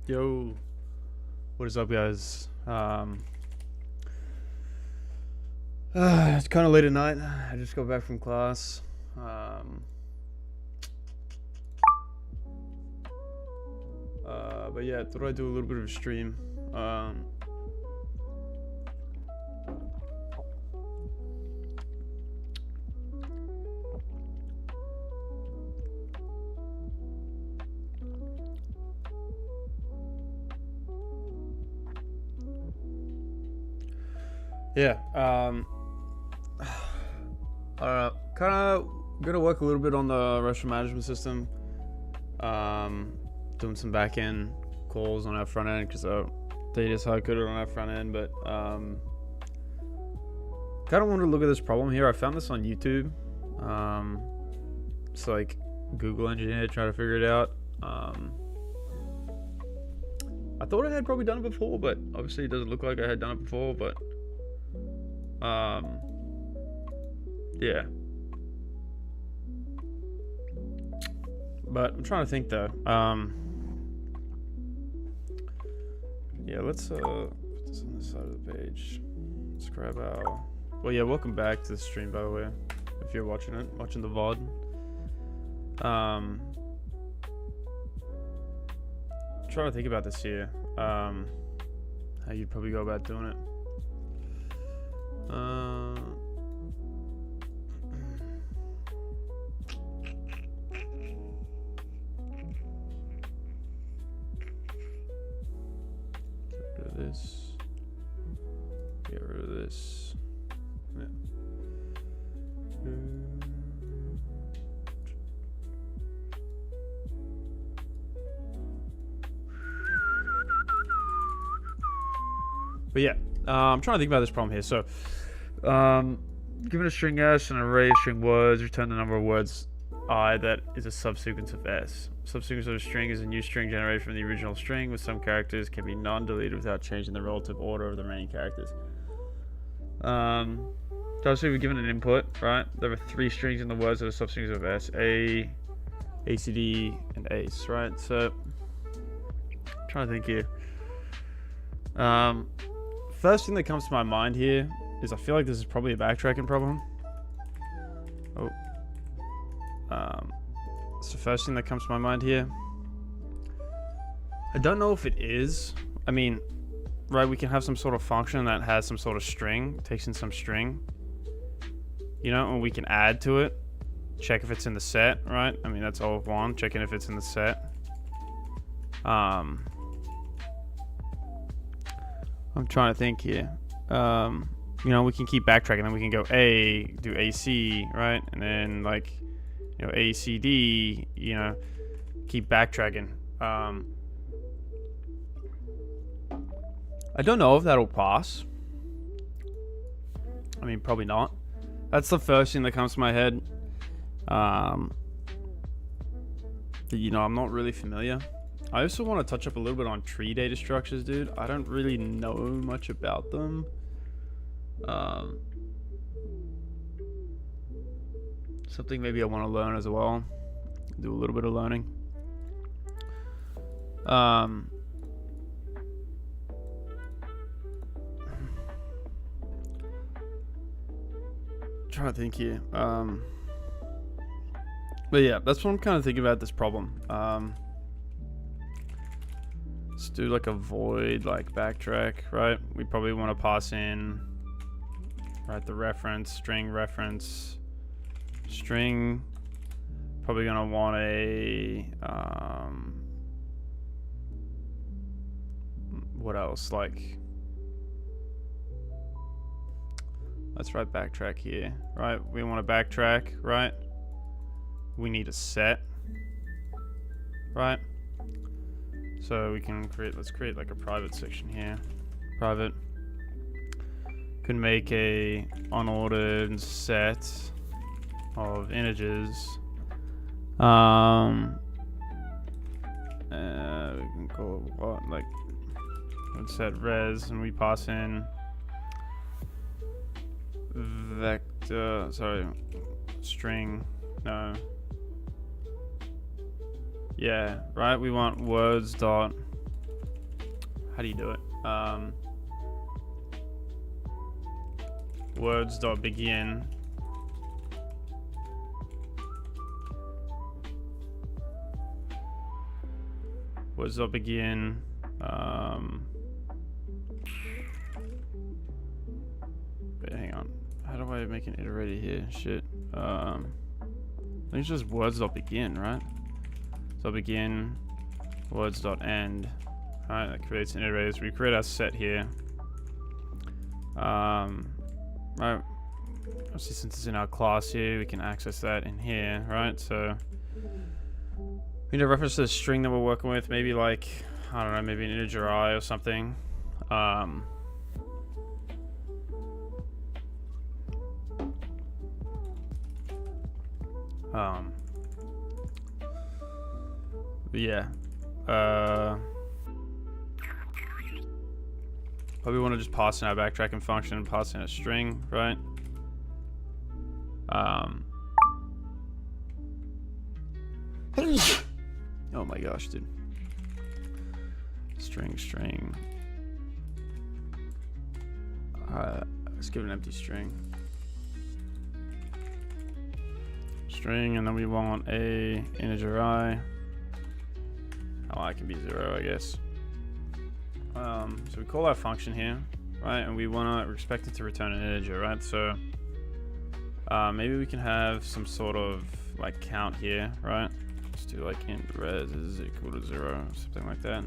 Yo, what is up, guys? It's kind of late at night. I just got back from class. But yeah, thought I'd do a little bit of a stream. Yeah, kind of gonna work a little bit on the restaurant management system. Doing some back end calls on our front end because they just hard coded on our front end. But kind of want to look at this problem here. I found this on YouTube. It's like Google engineer trying to figure it out. I thought I had probably done it before, but obviously it doesn't look like I had done it before. But yeah. But I'm trying to think though. Yeah, let's put this on this side of the page. Let's grab our. Well, yeah, welcome back to the stream, by the way, if you're watching it, watching the VOD. Trying to think about this here. How you'd probably go about doing it. This, get rid of this. Yeah. But yeah, I'm trying to think about this problem here. So, given a string s and an array of string words, return the number of words I that is a subsequence of s. Subsequence of a string is a new string generated from the original string, with some characters can be non-deleted without changing the relative order of the remaining characters. So obviously we're given an input, right? There are 3 strings in the words that are subsequence of s: a, acd, and ace, right? So I'm trying to think here. First thing that comes to my mind here is I feel like this is probably a backtracking problem. Oh. So first thing that comes to my mind here, I don't know if it is. I mean, right, we can have some sort of function that has some sort of string, takes in some string, you know, and we can add to it, check if it's in the set, right? I mean, that's all of one, checking if it's in the set. I'm trying to think here. You know, we can keep backtracking, then we can go A, do AC, right? And then like, you know, ACD, you know, keep backtracking. I don't know if that'll pass. I mean, probably not. That's the first thing that comes to my head. You know, I'm not really familiar. I also want to touch up a little bit on tree data structures, dude. I don't really know much about them. Something maybe I want to learn as well. Do a little bit of learning. Trying to think here. But yeah, that's what I'm kind of thinking about this problem. Let's do like a void, like backtrack, right? We probably want to pass in, right, the reference, string reference, string. Probably gonna want a what else? Like, let's write backtrack here, right? We want to backtrack, right? We need a set, right? So we can create, let's create like a private section here. Private. Can make a unordered set of integers. We can call it what? Like, let's set res, and we pass in vector, sorry, string, no. Yeah, right, we want words dot how do you do it? Words.begin. Words.begin. Wait, hang on. How do I make an iterator here? Shit. I think it's just words.begin, right? So begin, words.end. Alright, that creates an iterator. So we create our set here. Right. Obviously, since it's in our class here, we can access that in here, right? So we need to reference to the string that we're working with. Maybe like, I don't know, maybe an integer I or something. But yeah. Probably want to just pass in our backtracking function and pass in a string, right? Oh my gosh, dude. String. Let's give it an empty string. String, and then we want a integer I. Oh, I can be 0, I guess. So we call our function here, right? And we're expected to return an integer, right? So maybe we can have some sort of like count here, right? Let's do like int res is equal to 0, something like that.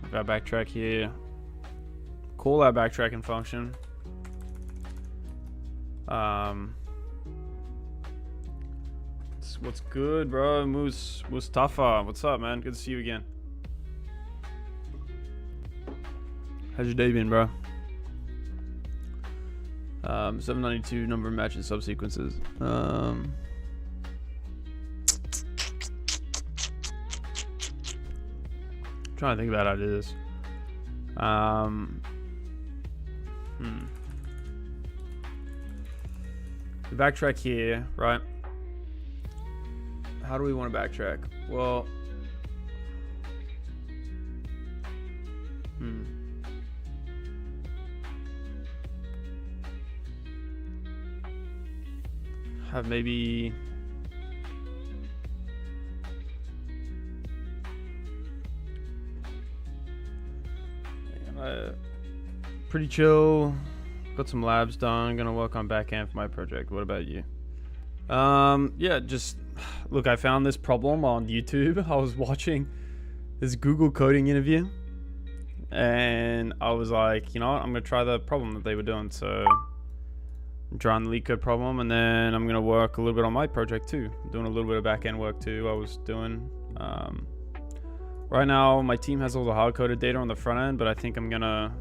We've got backtrack here. Call our backtracking function. What's good, bro? Mustafa, what's up, man? Good to see you again. How's your day been, bro? 792 number matching subsequences. Trying to think about how to do this. We backtrack here, right? How do we want to backtrack? Well, have maybe pretty chill. Got some labs done. Gonna work on backend for my project. What about you? Yeah, just look, I found this problem on YouTube. I was watching this Google coding interview and I was like, you know what, I'm gonna try the problem that they were doing. So I'm trying the leetcode problem, and then I'm gonna work a little bit on my project too. I'm doing a little bit of back-end work too. I was doing right now my team has all the hard-coded data on the front end, but I think I'm gonna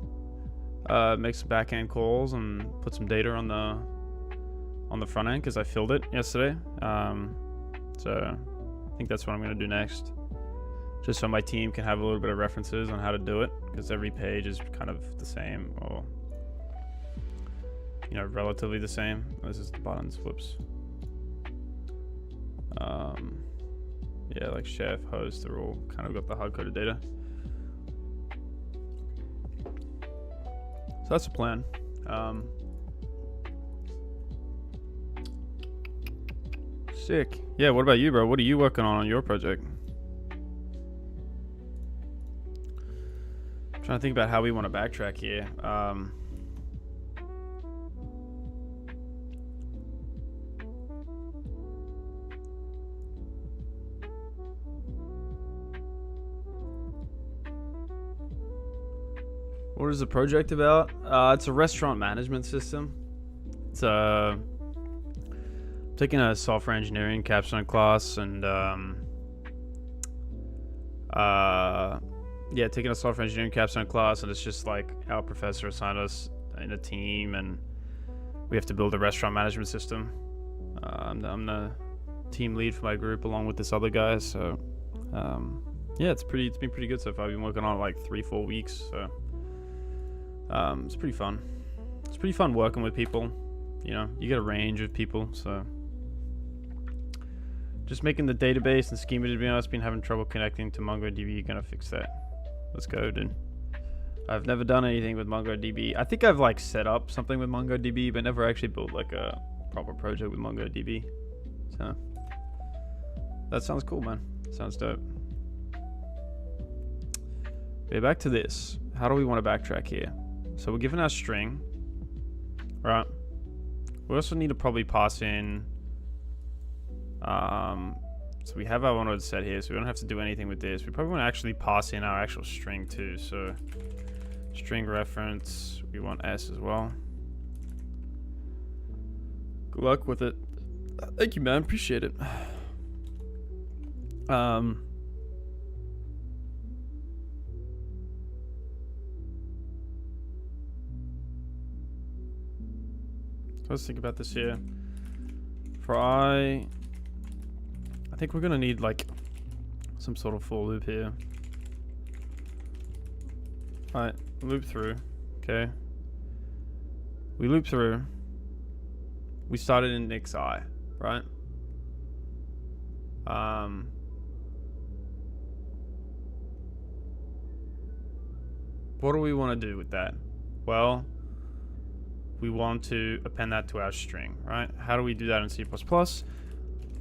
make some back-end calls and put some data on the front end because I filled it yesterday. So I think that's what I'm gonna do next, just so my team can have a little bit of references on how to do it, because every page is kind of the same, or you know, relatively the same. This is the buttons, whoops. Yeah, like chef, host, they're all kind of got the hard-coded data. So that's the plan. Sick. Yeah, what about you, bro? What are you working on your project? I'm trying to think about how we want to backtrack here. What is the project about? It's a restaurant management system. It's taking a software engineering capstone class, and yeah, taking a software engineering capstone class, and it's just like our professor assigned us in a team, and we have to build a restaurant management system. I'm the team lead for my group along with this other guy, so yeah, it's been pretty good so far. I've been working on it like 3-4 weeks, so it's pretty fun. It's pretty fun working with people. You know, you get a range of people, so Just making the database and schema, to be honest, been having trouble connecting to MongoDB. Gonna fix that. Let's go, dude. I've never done anything with MongoDB. I think I've like set up something with MongoDB, but never actually built like a proper project with MongoDB. So that sounds cool, man. Sounds dope. Okay, back to this. How do we want to backtrack here? So we're given our string, right? We also need to probably pass in. So we have our one word set here, so we don't have to do anything with this. We probably want to actually pass in our actual string too. So string reference, we want S as well. Good luck with it. Thank you, man. Appreciate it. Let's think about this here. For I think we're gonna need like some sort of for loop here. Alright, loop through. Okay. We loop through. We started in next I, right? What do we want to do with that? Well, we want to append that to our string, right? How do we do that in C++?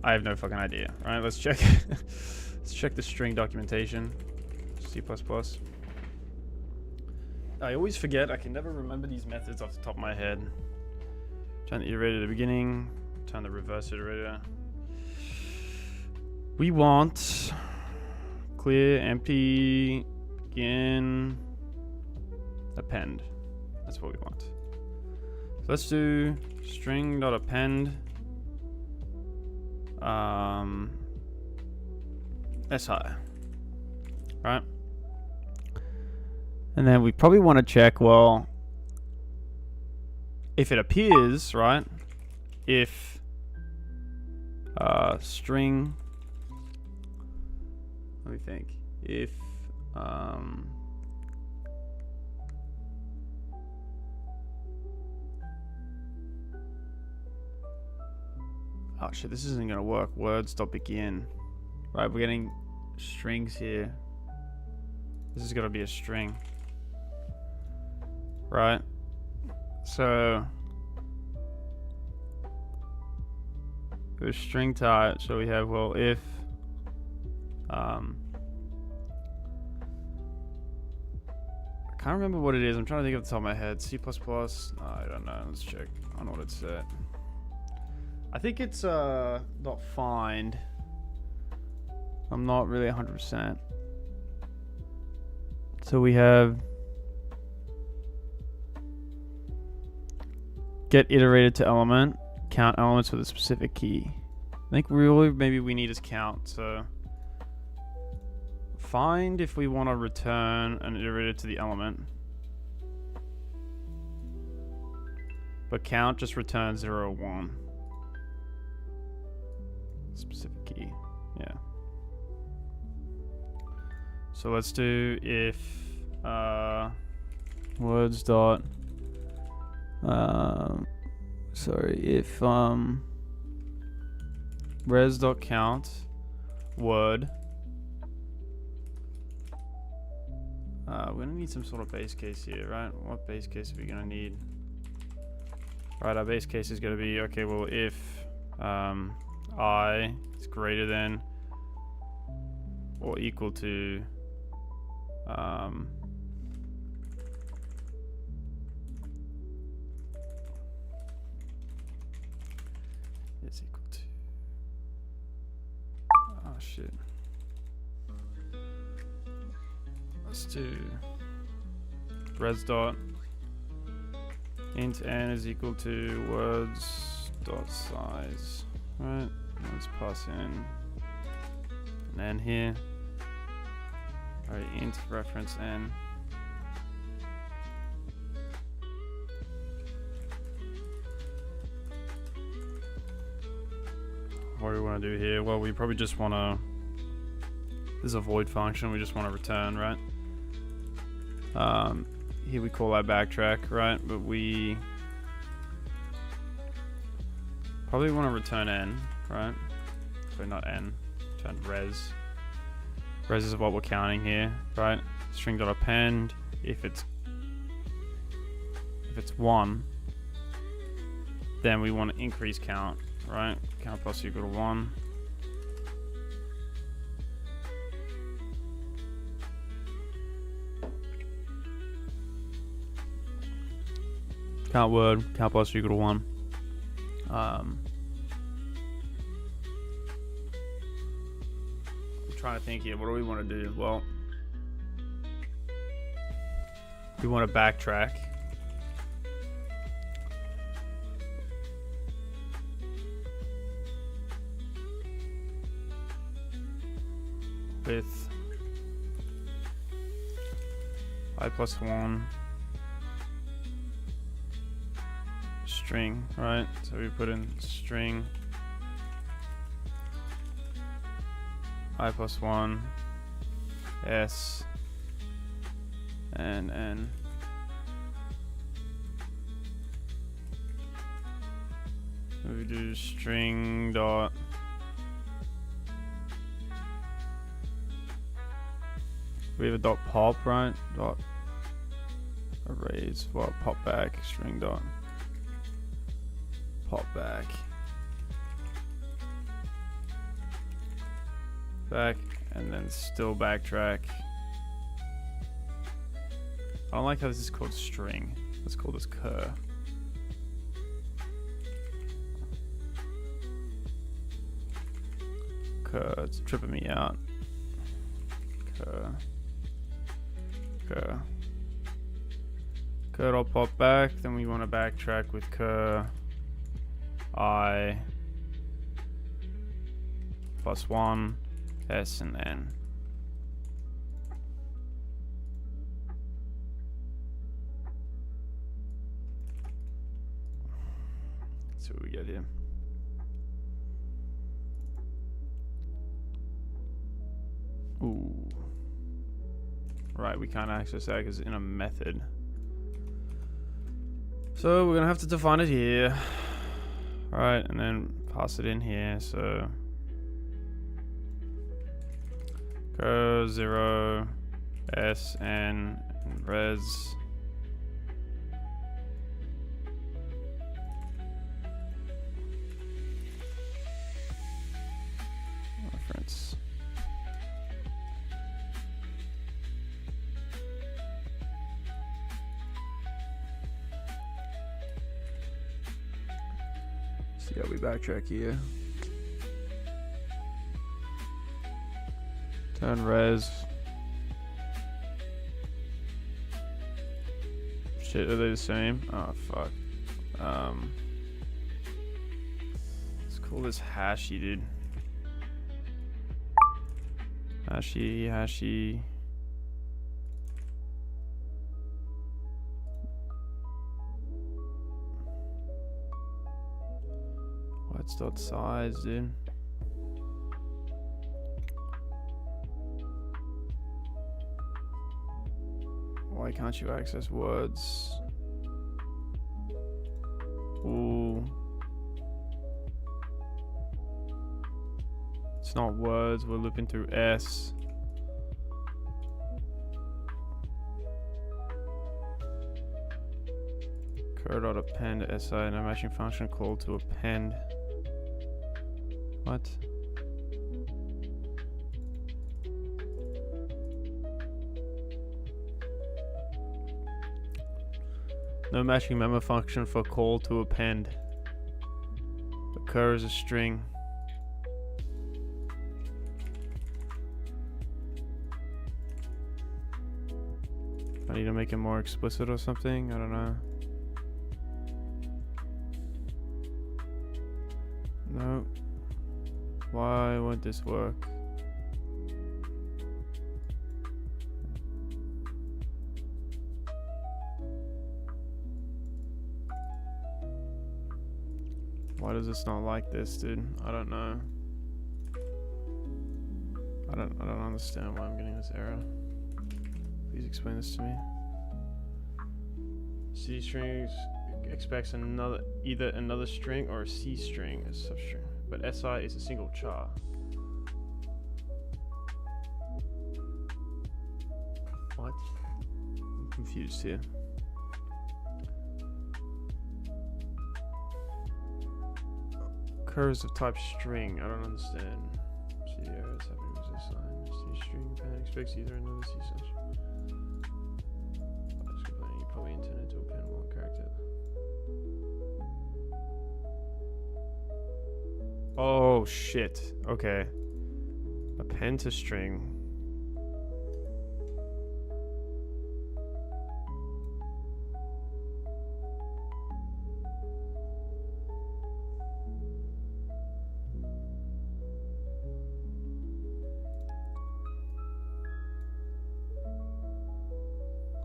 I have no fucking idea, right? Let's check. Let's check the string documentation. C++. I always forget. I can never remember these methods off the top of my head. Turn the iterator at the beginning. Turn the reverse iterator. We want clear, empty, begin, append. That's what we want. So let's do string.append si, right? And then we probably want to check, well, if it appears, right? If string, let me think. If oh shit, this isn't gonna work. Words.begin. Right, we're getting strings here. This is gonna be a string. Right? So there's string type, so we have, well, if I can't remember what it is. I'm trying to think off the top of my head. C++. No, I don't know. Let's check on what it's set. I think it's not find. I'm not really 100%. So we have get iterated to element, count elements with a specific key. I think really maybe we need is count. So find if we want to return an iterated to the element, but count just returns 0 or 1. Specific key, yeah. So let's do if words dot if res dot count word. We're gonna need some sort of base case here, right? What base case are we gonna need? Right, our base case is gonna be, okay, well, if I is greater than or equal to is equal to, oh shit, let's do res dot int n is equal to words dot size, right? Let's pass in an n here. Alright, int reference n. What do we want to do here? Well, we probably just want to, this is a void function, we just want to return, right? Here we call that backtrack, right? But we probably want to return n, right? sorry, not n, turn res. Res is what we're counting here, right? String.append, if it's 1, then we want to increase count, right? Count plus equal to 1. Count word, count plus equal to 1. I'm trying to think here, what do we want to do? Well, we want to backtrack. With I plus 1 string, right? So we put in string I plus 1 s and n. We do string dot we have a dot pop, right? Dot arrays, well, pop back, string dot pop back, and then still backtrack. I don't like how this is called string. Let's call this cur. Cur, it's tripping me out. Cur dot pop back, then we want to backtrack with cur I plus 1 s and n. Let's see what we get here. Ooh. Right, we can't access that because it's in a method. So we're gonna have to define it here. Alright, and then pass it in here. So go 0 s n and res. Reference. Yeah, we backtrack here. Turn res. Shit, are they the same? Oh fuck. Let's call this hashy, dude. Hashy. Dot size, dude. Why can't you access words? Ooh. It's not words, we're looping through S. Cur.append si, no matching function called to append. What? No matching member function for call to append. Occur as a string. I need to make it more explicit or something. I don't know. No. Why won't this work? Why does this not like this, dude? I don't know. I don't understand why I'm getting this error. Please explain this to me. C strings expects either another string or a C string as substring. but SI is a single char. What? I'm confused here. Curves of type string. I don't understand. See errors happening with this sign. See string pen expects either another C such. You probably intended to append one character. Oh shit. Okay. Append to string.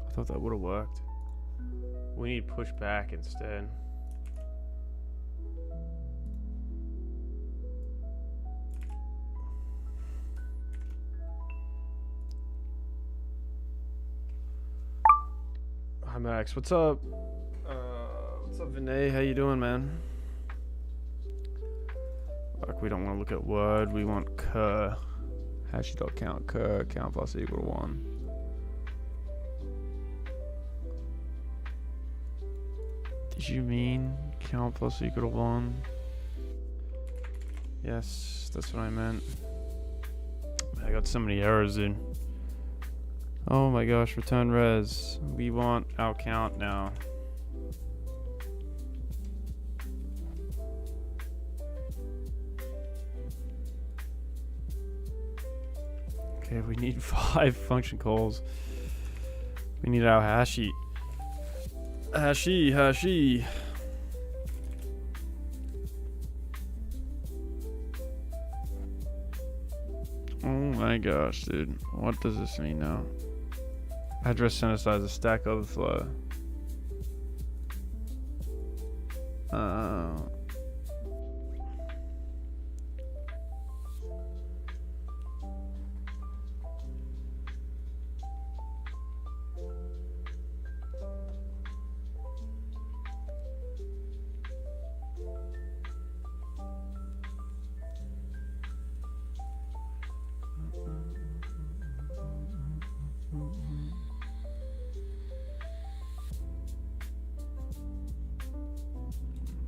I thought that would have worked. We need push back instead. Hi Max, what's up? What's up Vinay? How you doing, man? Like we don't want to look at word, we want cur. Hash.count cur, count plus equal to 1. Did you mean count plus equal to 1? Yes, that's what I meant. I got so many errors, dude. Oh my gosh, return res. We want our count now. Okay, we need 5 function calls. We need our hashy. Hashy. Oh my gosh, dude. What does this mean now? Address synthesizer, stack overflow.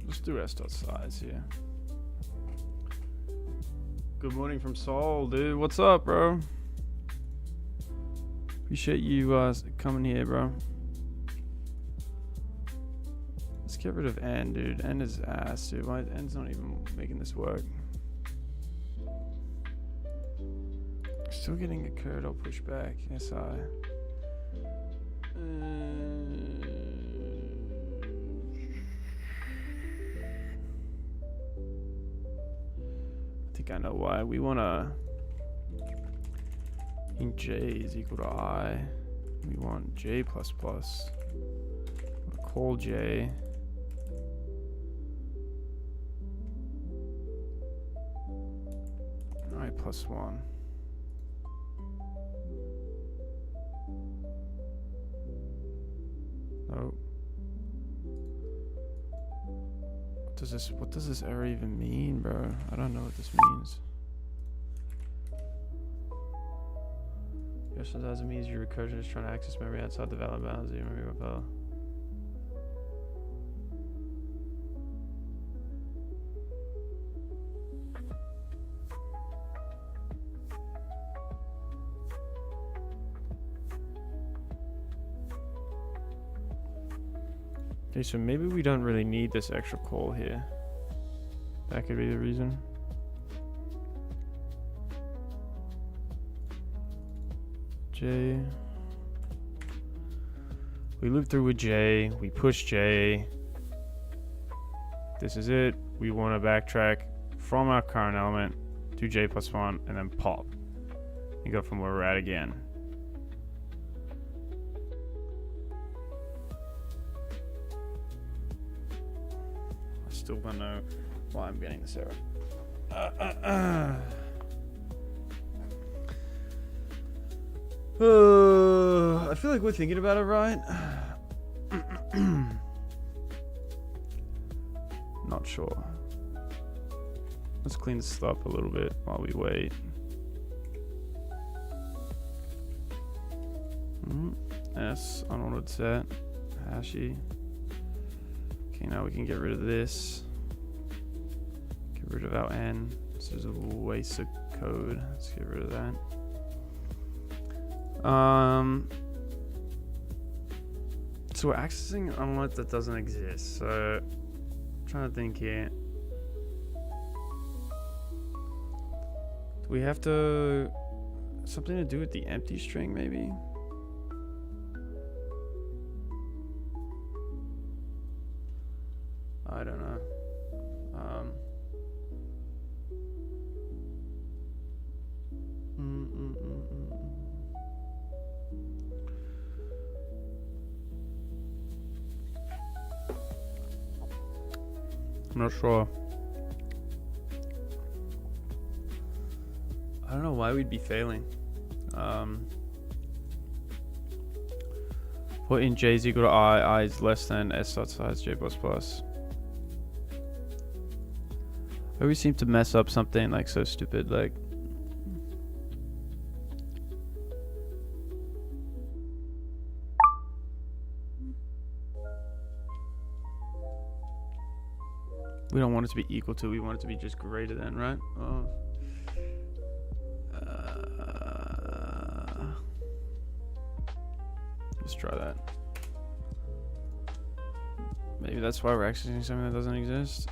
Let's do s.size here. Good morning from Seoul, dude. What's up, bro? Appreciate you coming here, bro. Let's get rid of N, dude. N is ass, dude. Why N's not even making this work? Still getting a curd. I'll push back. SI. I think I know why. We want to int j is equal to I. We want j plus plus. We'll call j. I plus 1. Oh. What does this error even mean, bro? I don't know what this means. Yes, so that doesn't mean your recursion is trying to access memory outside the valid bounds of your memory buffer. Okay, so maybe we don't really need this extra call here. That could be the reason. J. We loop through with J. We push J. This is it. We want to backtrack from our current element to J plus 1 and then pop. And go from where we're at again. Still don't know why I'm getting this error. I feel like we're thinking about it right. Not sure. clean this up a little bit while we wait. S, unordered set, hashy. Okay, now we can get rid of this. Get rid of our N. This is a waste of code. Let's get rid of that. So we're accessing an unload that doesn't exist. So I'm trying to think here. Do we have to something to do with the empty string maybe? I don't know. I'm not sure. I don't know why we'd be failing. For in J is equal to I is less than S dot size J plus plus. I always seem to mess up something like so stupid, like. We don't want it to be equal to, we want it to be just greater than, right? Oh. Let's try that. Maybe that's why we're accessing something that doesn't exist.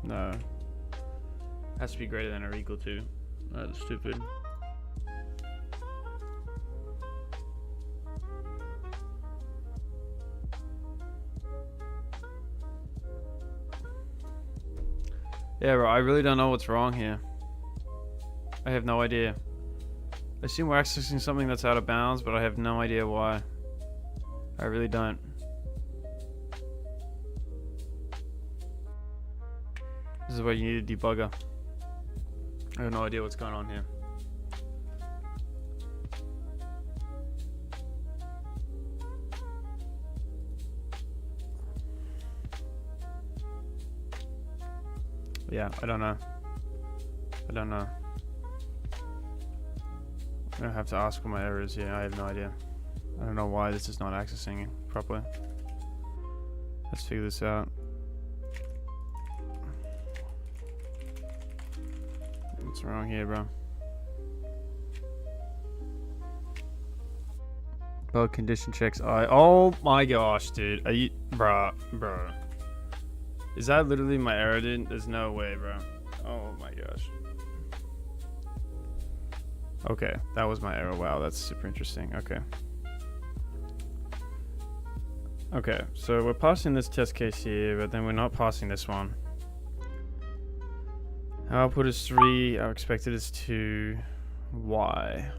No. Has to be greater than or equal to. That's stupid. Yeah, bro, I really don't know what's wrong here. I have no idea. I assume we're accessing something that's out of bounds, but I have no idea why. I really don't. This is where you need a debugger. I have no idea what's going on here. Yeah, I don't know. I don't know. I'm gonna have to ask what my error is here. I have no idea. I don't know why this is not accessing it properly. Let's figure this out. What's wrong here, bro? Bug condition checks I. Oh my gosh, dude. Are you, bro? Is that literally my error, dude? There's no way, bro. Oh my gosh. Okay, that was my error. Wow, that's super interesting. Okay. Okay, so we're passing this test case here, but then we're not passing this one. Our output is 3, our expected is 2. Why?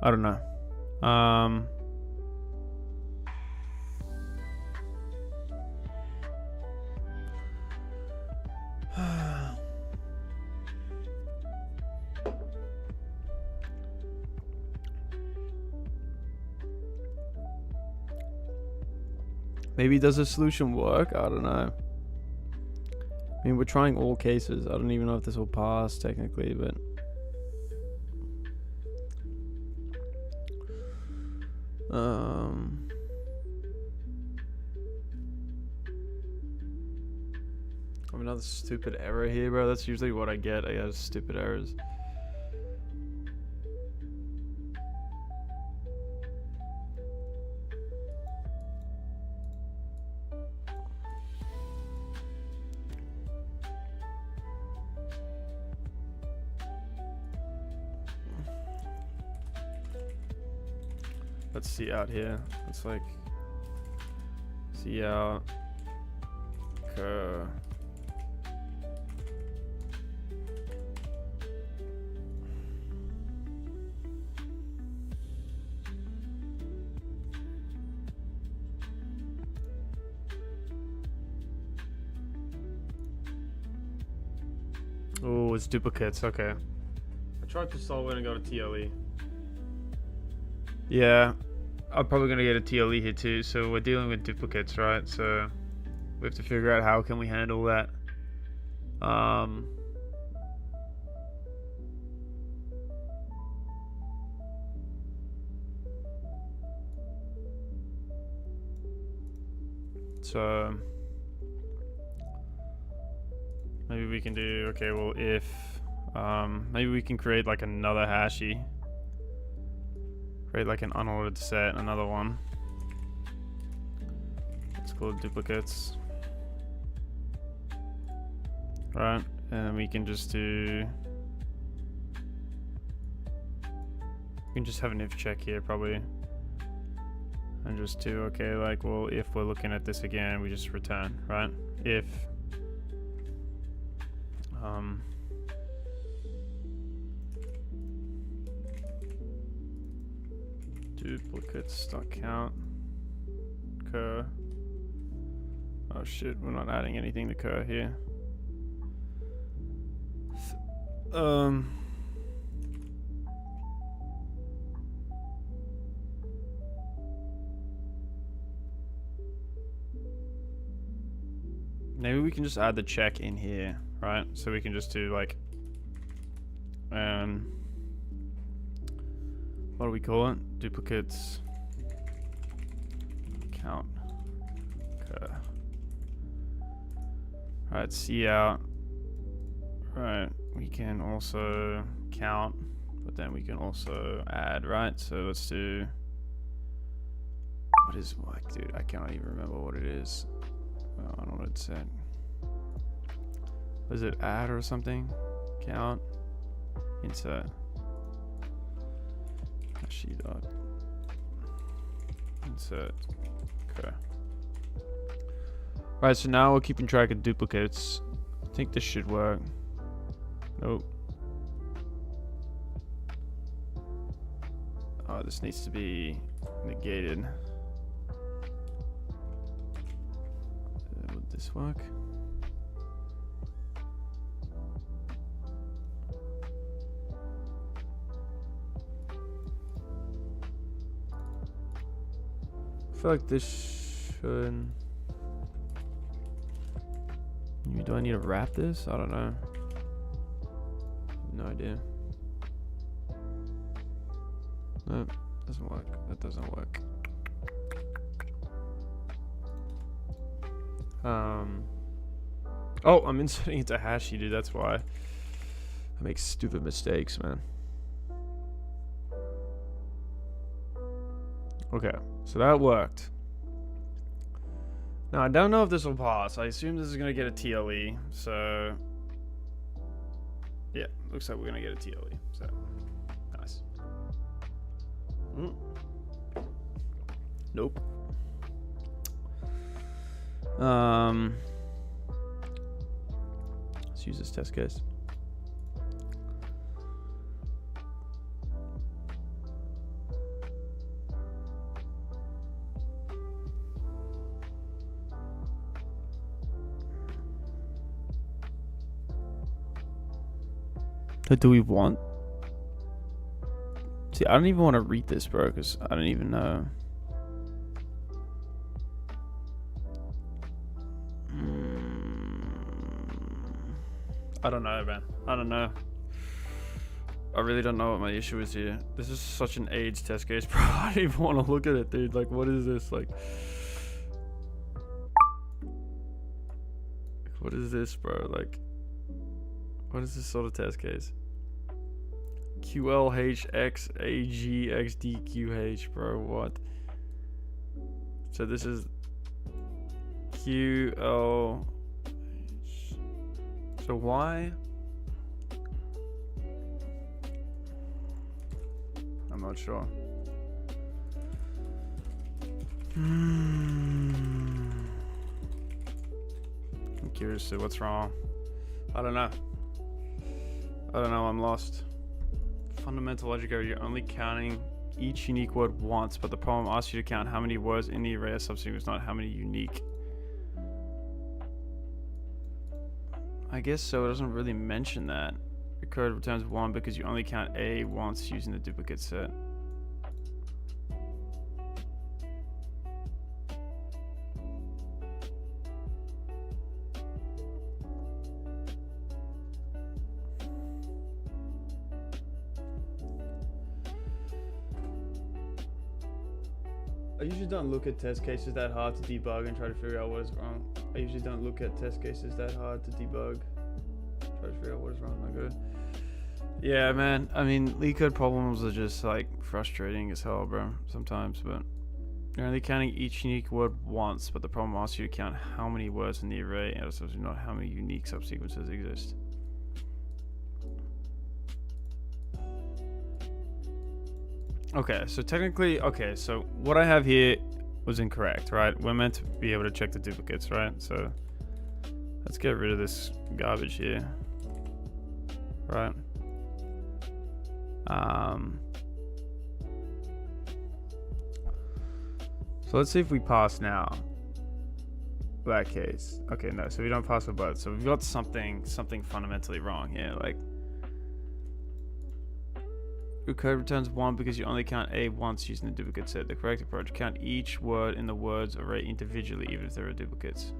I don't know. Maybe does the solution work? I don't know. I mean, we're trying all cases. I don't even know if this will pass technically, but I have another stupid error here, bro. That's usually what I get. I get stupid errors. Let's see out here. It's like see out. Oh, it's duplicates. Okay. I tried to solve it and got a TLE. Yeah, I'm probably gonna get a TLE here too. So we're dealing with duplicates, right? So we have to figure out how can we handle that. So maybe we can do, okay, well, if maybe we can create like another hashy, create like an unordered set, another one. It's called duplicates, right? And we can just do, we can just have an if check here probably, and just do, okay, like, well, if we're looking at this again, we just return, right? If duplicates.count cur. Oh shit, we're not adding anything to cur here. Maybe we can just add the check in here, right? So we can just do like, what do we call it? Duplicates count. Okay. Right, see out. Right, we can also count, but then we can also add, right? So let's do, what is, like, dude, I cannot even remember what it is. I don't know what it said. Was it add or something? Count, insert. Hashy dot insert. Okay. Right, so now we're keeping track of duplicates. I think this should work. Nope. Oh, this needs to be negated. Would this work? I feel like this should... Do I need to wrap this? I don't know. No idea. Nope, doesn't work. That doesn't work. Oh, I'm inserting it to hashy, dude. That's why. I make stupid mistakes, man. Okay, so that worked. Now, I don't know if this will pass. I assume this is going to get a TLE, so... Yeah, looks like we're going to get a TLE, so... Nice. Nope. Let's use this test case. What do we want? See, I don't even want to read this, bro, because I don't even know. I don't know, man. I don't know. I really don't know what my issue is here. This is such an AIDS test case, bro. I don't even want to look at it, dude. Like, what is this? Like, what is this, bro? Like, what is this sort of test case? QLHXAGXDQH, bro. What? So this is QL. So why? I'm not sure. I'm curious to what's wrong. I don't know. I'm lost. Fundamental logic error. You're only counting each unique word once, but the problem asks you to count how many words in the array of subsequence, not how many unique. I guess so. It doesn't really mention that. Your code returns 1 because you only count A once using the duplicate set. I usually don't look at test cases that hard to debug and try to figure out what is wrong. I usually don't look at test cases that hard to debug. Try to figure out what is wrong. Not good. Yeah, man. I mean, leetcode problems are just like frustrating as hell, bro. Sometimes, but you're only counting each unique word once, but the problem asks you to count how many words in the array, and also not how many unique subsequences exist. Okay, so technically, okay, so what I have here was incorrect, right? We're meant to be able to check the duplicates, right? So let's get rid of this garbage here, right? So let's see if we pass now. That case. Okay, no, so we don't pass for both. So we've got something fundamentally wrong here, like your code returns 1 because you only count A once using the duplicate set. The correct approach: count each word in the words array individually, even if there are duplicates.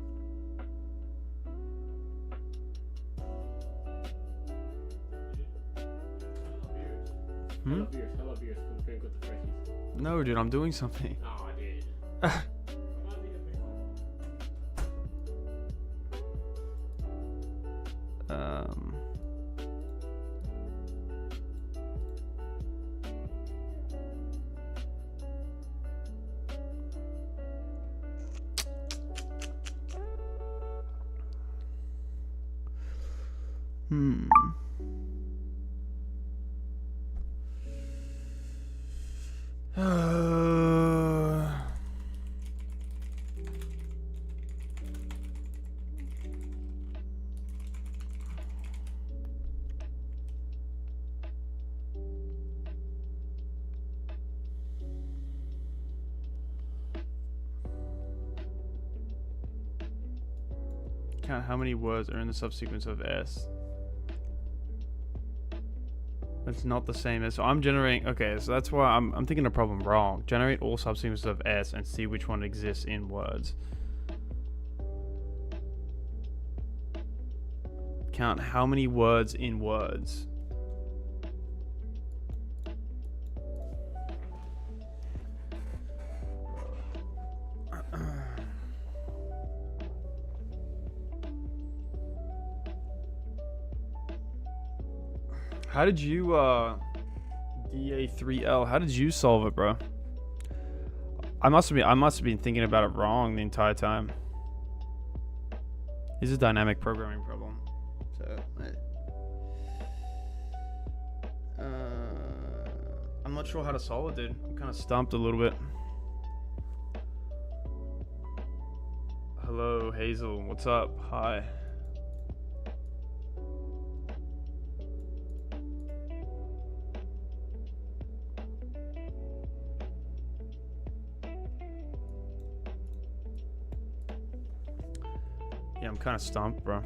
No, dude, I'm doing something. Oh, dude. Count how many words are in the subsequence of S. That's not the same as, so I'm generating, okay, so that's why I'm thinking the problem wrong. Generate all subsequences of S and see which one exists in words. Count how many words in words. How did you, DA3L, how did you solve it, bro? I must have been thinking about it wrong the entire time. This is a dynamic programming problem. So, I'm not sure how to solve it, dude. I'm kind of stumped a little bit. Hello, Hazel. What's up? Hi. Yeah, I'm kind of stumped, bro.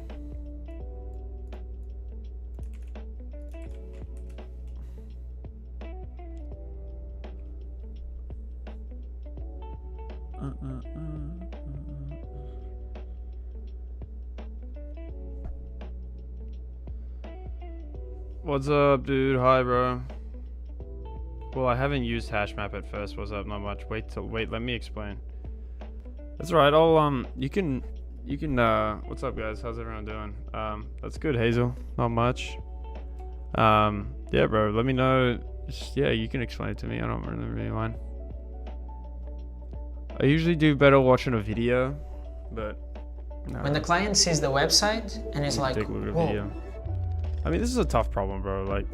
What's up, dude? Hi, bro. Well, I haven't used hashmap at first. What's up? Not much. Wait, let me explain. That's right. You can, what's up, guys? How's everyone doing? That's good, Hazel. Not much. Yeah, bro, let me know. Yeah, you can explain it to me. I don't really mind. I usually do better watching a video, but no. When the client sees the website and it's like, whoa. I mean, this is a tough problem, bro. Like,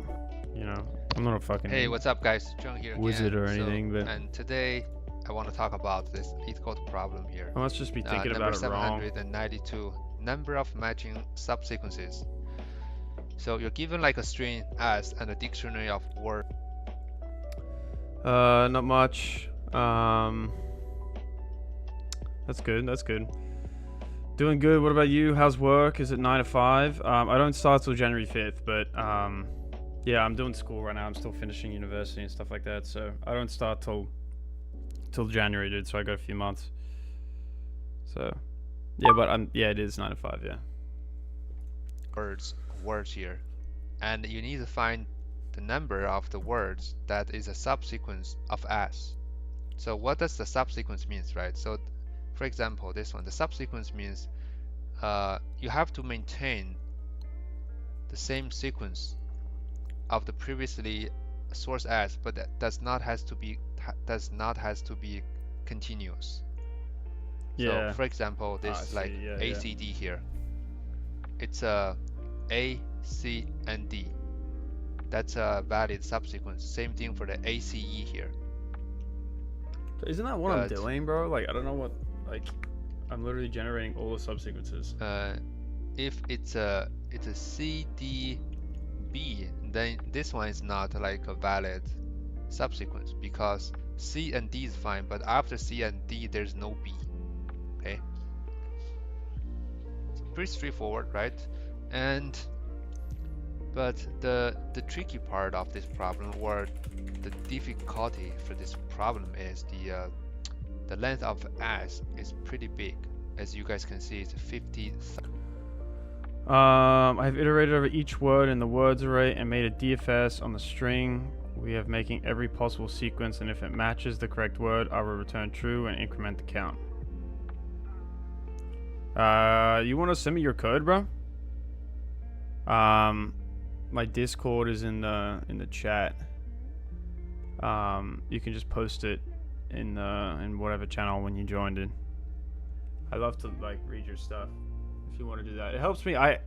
you know, I'm not a fucking Hey, what's up, guys? John here wizard again. or anything, but and today I want to talk about this leetcode problem here. I must just be thinking about it wrong. Number 792, number of matching subsequences. So you're given like a string S and a dictionary of words. Not much. That's good. That's good. Doing good. What about you? How's work? Is it 9 to 5? I don't start till January 5th, but yeah, I'm doing school right now. I'm still finishing university and stuff like that, so I don't start till January, dude. So I got a few months. So yeah, but yeah, it is 9 to 5. Yeah. Words here, and you need to find the number of the words that is a subsequence of s. So what does the subsequence means, right? So for example, this one, the subsequence means you have to maintain the same sequence of the previously source s, but that does not has to be continuous. Yeah. So for example, this like yeah, ACD here. It's a C, and D. That's a valid subsequence. Same thing for the ACE here. Isn't that what I'm doing, bro? Like, I don't know what, like, I'm literally generating all the subsequences. If it's a CDB, then this one is not like a valid subsequence because C and D is fine, but after C and D, there's no B. Okay. So pretty straightforward, right? But the tricky part of this problem, or the difficulty for this problem, is the length of s is pretty big. As you guys can see, it's 50. I've iterated over each word in the words array and made a DFS on the string. We have making every possible sequence, and if it matches the correct word, I will return true and increment the count. You want to send me your code, bro? My Discord is in the chat. You can just post it in whatever channel when you joined it. I love to like read your stuff if you want to do that. It helps me. I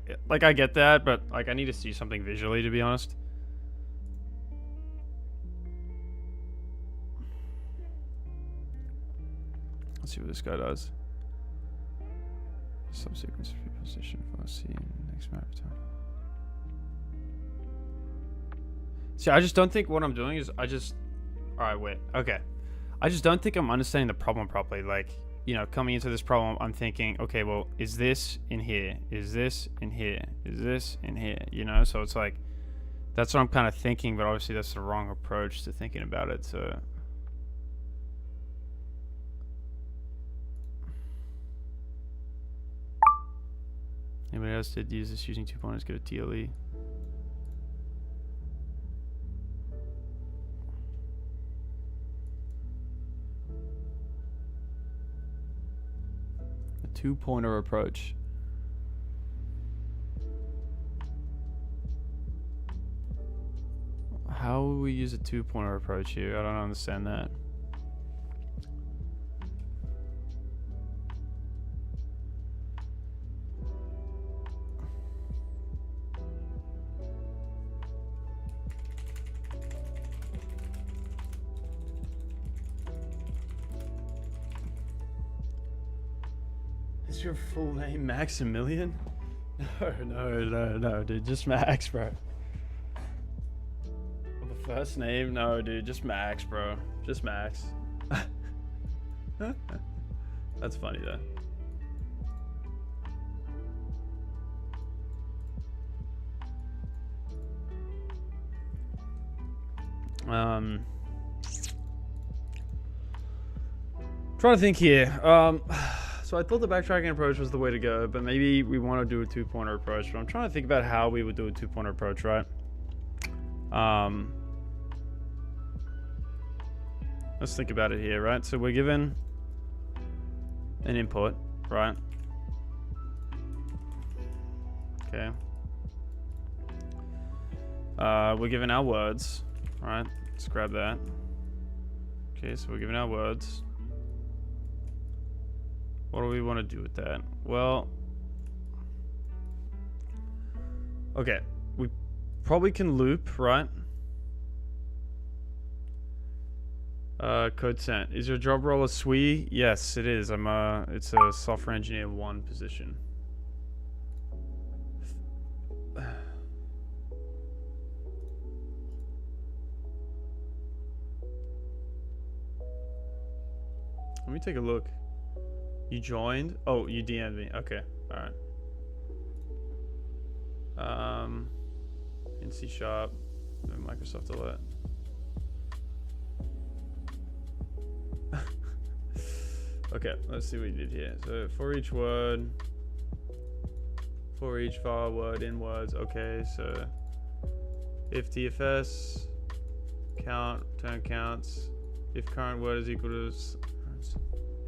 get that, but like I need to see something visually, to be honest. Let's see what this guy does. Subsequence position for C in the next map time. See, I just don't think what I'm doing is alright, wait. Okay. I just don't think I'm understanding the problem properly. Like, you know, coming into this problem, I'm thinking, okay, well, is this in here? Is this in here? Is this in here? You know, so it's like, that's what I'm kind of thinking, but obviously that's the wrong approach to thinking about it, so. Anybody else did use this using 2 pointers, get a TLE. A 2-pointer approach. How will we use a 2-pointer approach here? I don't understand that. Is your full name Maximilian? No, dude, just Max, bro. Well, the first name? No, dude, just Max, bro. Just Max. That's funny, though. Trying to think here. So I thought the backtracking approach was the way to go, but maybe we want to do a 2-pointer approach. But I'm trying to think about how we would do a 2-pointer approach, right? Let's think about it here, right? So we're given an input, right? Okay. We're given our words, right? Let's grab that. Okay, so we're given our words. What do we want to do with that? Well, okay, we probably can loop, right? Code sent. Is your job role a SWE? Yes, it is. It's a software engineer 1 position. Let me take a look. You joined? Oh, you DM'd me. Okay. All right. In C#, Microsoft Alert. Okay, let's see what you did here. So for each word, for each file, word, in words. Okay, so if TFS, count, return counts. If current word is equal to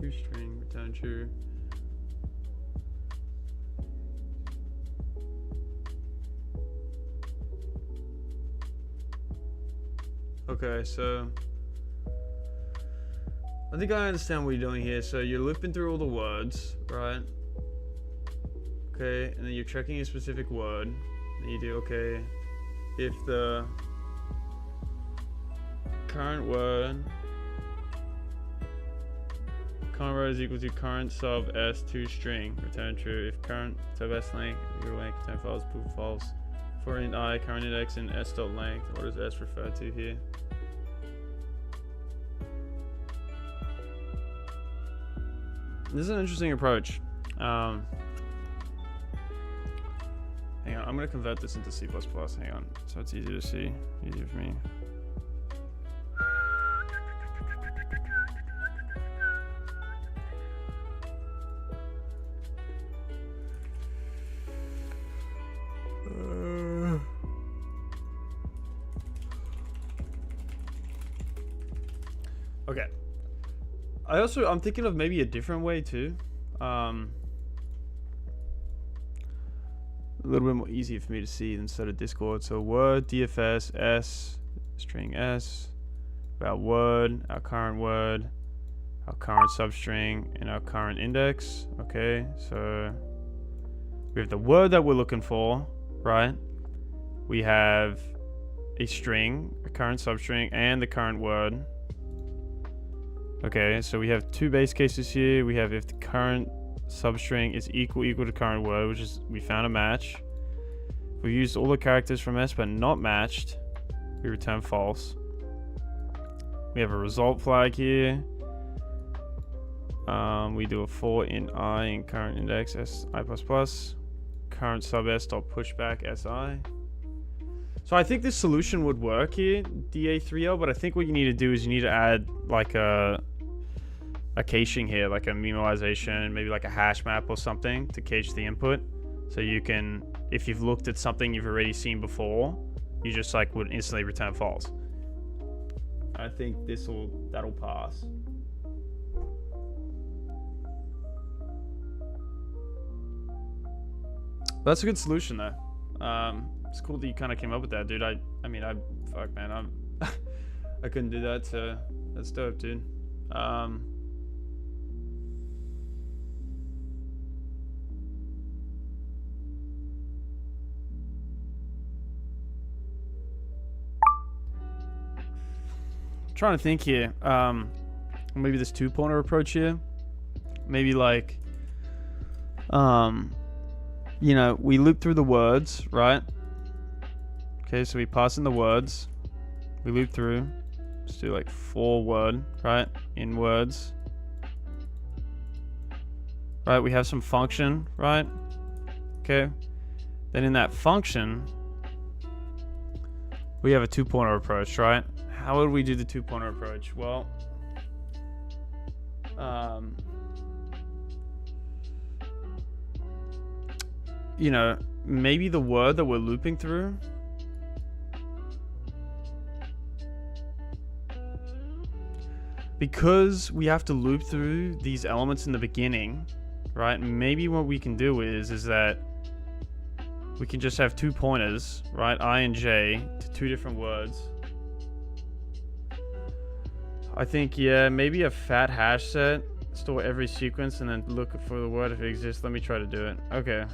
toString, return true. Okay, so I think I understand what you're doing here. So you're looping through all the words, right? Okay, and then you're checking a specific word. And you do, okay, if the current word is equal to current sub s2 string, return true. If current sub s length, your length, return false, proof false. For int I, current index in s dot length. What does s refer to here? This is an interesting approach. Hang on, I'm gonna convert this into C++. Hang on, so it's easier to see, easier for me. Okay. I'm thinking of maybe a different way too. A little bit more easier for me to see instead of Discord. So word, DFS, S, string S, about word, our current substring, and our current index. Okay, so we have the word that we're looking for, right? We have a string, a current substring, and the current word. Okay, so we have two base cases here. We have if the current substring is equal to current word, which is, we found a match. If we used all the characters from S but not matched, we return false. We have a result flag here. We do a for int I in current index s I++, current sub s dot pushback si. So I think this solution would work here, DA3L, but I think what you need to do is you need to add like a caching here, like a memoization, maybe like a hash map or something to cache the input. So you can, if you've looked at something you've already seen before, you just like would instantly return false. I think that'll pass. That's a good solution though. It's cool that you kind of came up with that, dude. Fuck, man, I couldn't do that. So that's dope, dude. Trying to think here. Maybe this two-pointer approach here. Maybe like, you know, we loop through the words, right? Okay, so we pass in the words. We loop through. Let's do like for word, right? In words. Right, we have some function, right? Okay. Then in that function, we have a two-pointer approach, right? How would we do the two-pointer approach? Well, you know, maybe the word that we're looping through, because we have to loop through these elements in the beginning, right? Maybe what we can do is that we can just have two pointers, right? I and J to two different words. I think, yeah, maybe a fat hash set, store every sequence and then look for the word if it exists. Let me try to do it. Okay.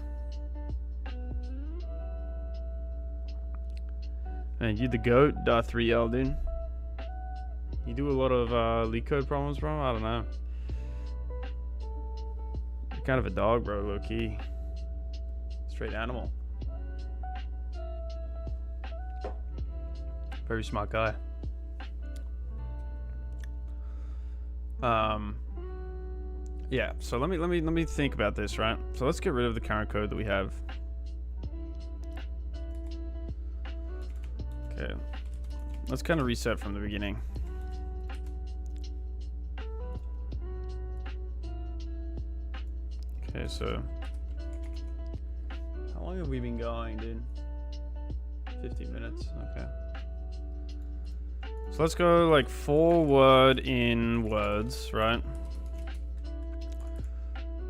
Man, you the goat, .3L, dude. You do a lot of leetcode problems, bro? I don't know. You're kind of a dog, bro, low key. Straight animal. Very smart guy. Yeah, so let me think about this, right? So let's get rid of the current code that we have. Okay. Let's kind of reset from the beginning. Okay, so how long have we been going, dude? 50 minutes. Okay. So let's go like 4 word in words, right?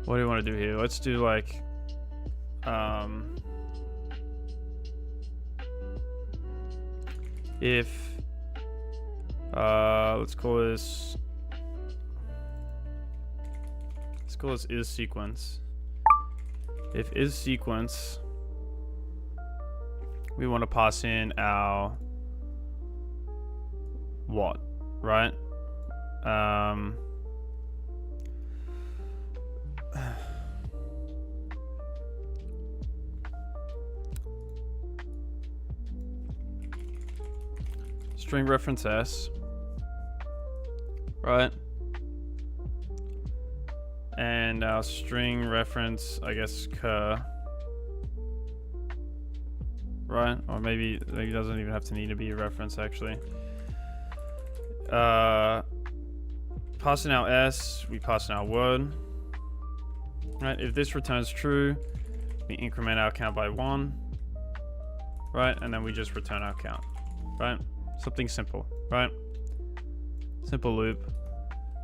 What do you want to do here? Let's do like if let's call this is sequence. If is sequence, we want to pass in our what, right? String reference S, right? And our string reference, I guess, cur, right? Or maybe it doesn't even have to need to be a reference, actually. Passing out S, we pass in our word, right? If this returns true, we increment our count by 1, right? And then we just return our count, right? Something simple, right? Simple loop.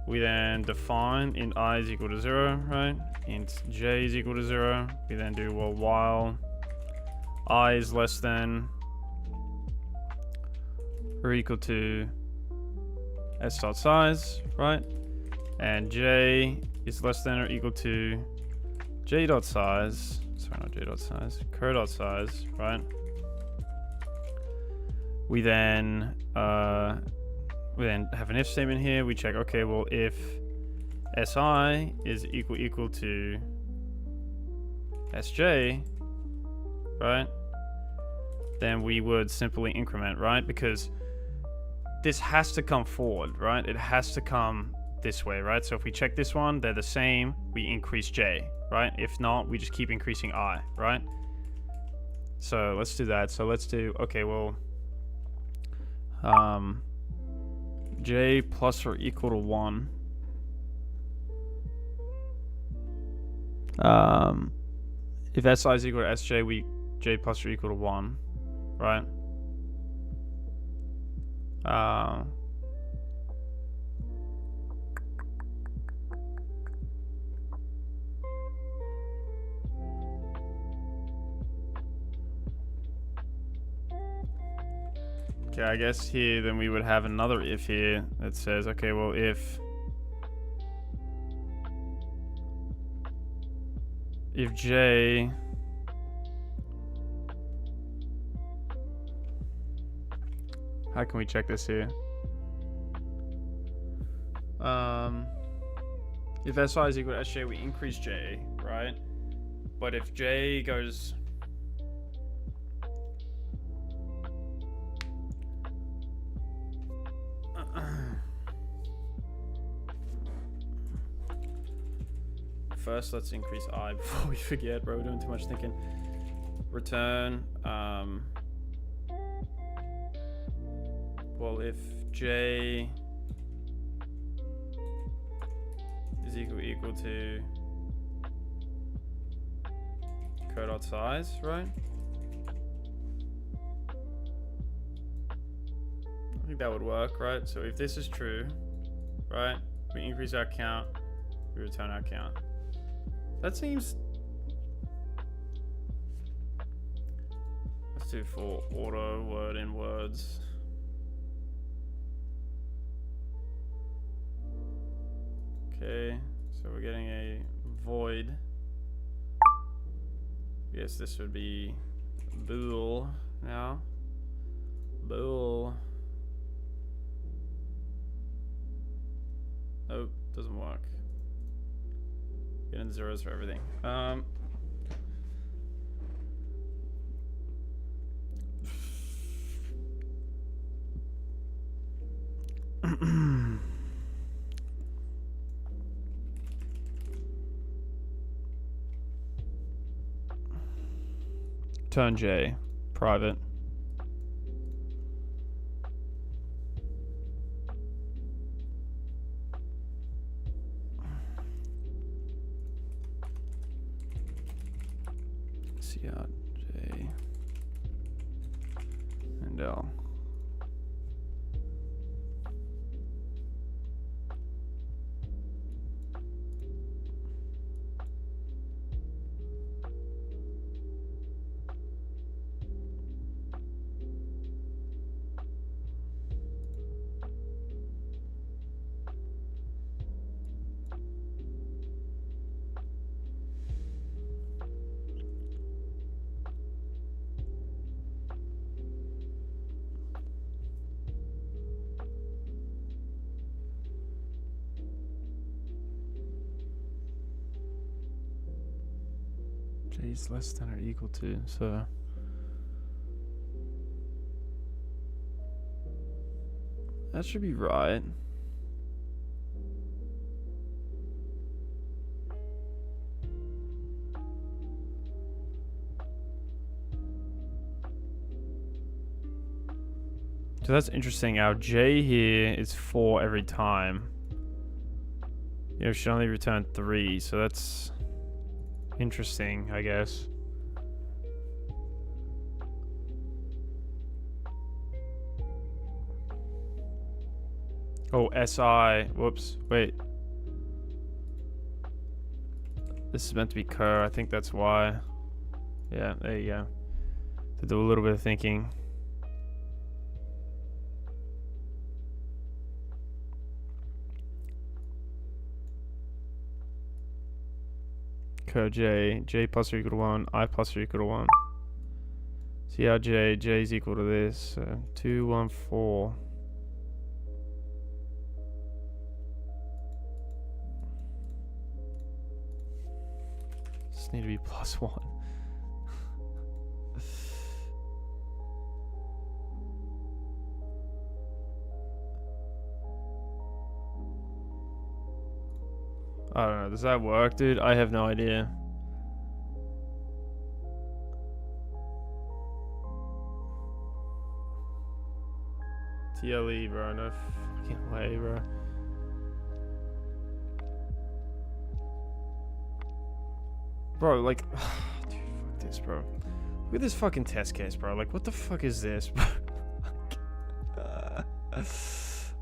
We then define int I is equal to 0, right? Int j is equal to 0. We then do, well, while I is less than or equal to s dot size, right? And j is less than or equal to j dot size. Sorry, not j dot size. Cur dot size, right? We then have an if statement here. We check, okay, well, if si is equal to sj, right? Then we would simply increment, right? Because this has to come forward, right? It has to come this way, right? So if we check this one, they're the same, we increase j, right? If not, we just keep increasing I, right? So let's do that. So let's do, okay, well, j plus or equal to 1. If si is equal to sj, we j plus or equal to 1, right? Okay, I guess here then we would have another if here that says, okay, well, if j how can we check this here? If si is equal to sj, we increase j, right? But if j goes first, let's increase I before we forget, bro. We're doing too much thinking. Return. Well, if j is equal to cur.size, right? I think that would work, right? So if this is true, right, we increase our count, we return our count. That seems... Let's do for auto word in words. Okay, so we're getting a void. Yes, this would be bool now. Bool. Nope, doesn't work. Getting zeros for everything. Return J. Private. CRJ and L. J is less than or equal to, so that should be right. So that's interesting. Our J here is 4 every time. You know, should only return 3, so that's interesting, I guess. Oh, SI. Whoops. Wait. This is meant to be cur. I think that's why. Yeah, there you go. To do a little bit of thinking. Cur J. J plus or equal to 1. I plus or equal to 1. See how J is equal to this. 2, 1, 4. Just need to be plus 1. I don't know. Does that work, dude? I have no idea. TLE, bro. No fucking way, bro. Bro, like, dude, fuck this, bro. Look at this fucking test case, bro. Like, what the fuck is this, bro?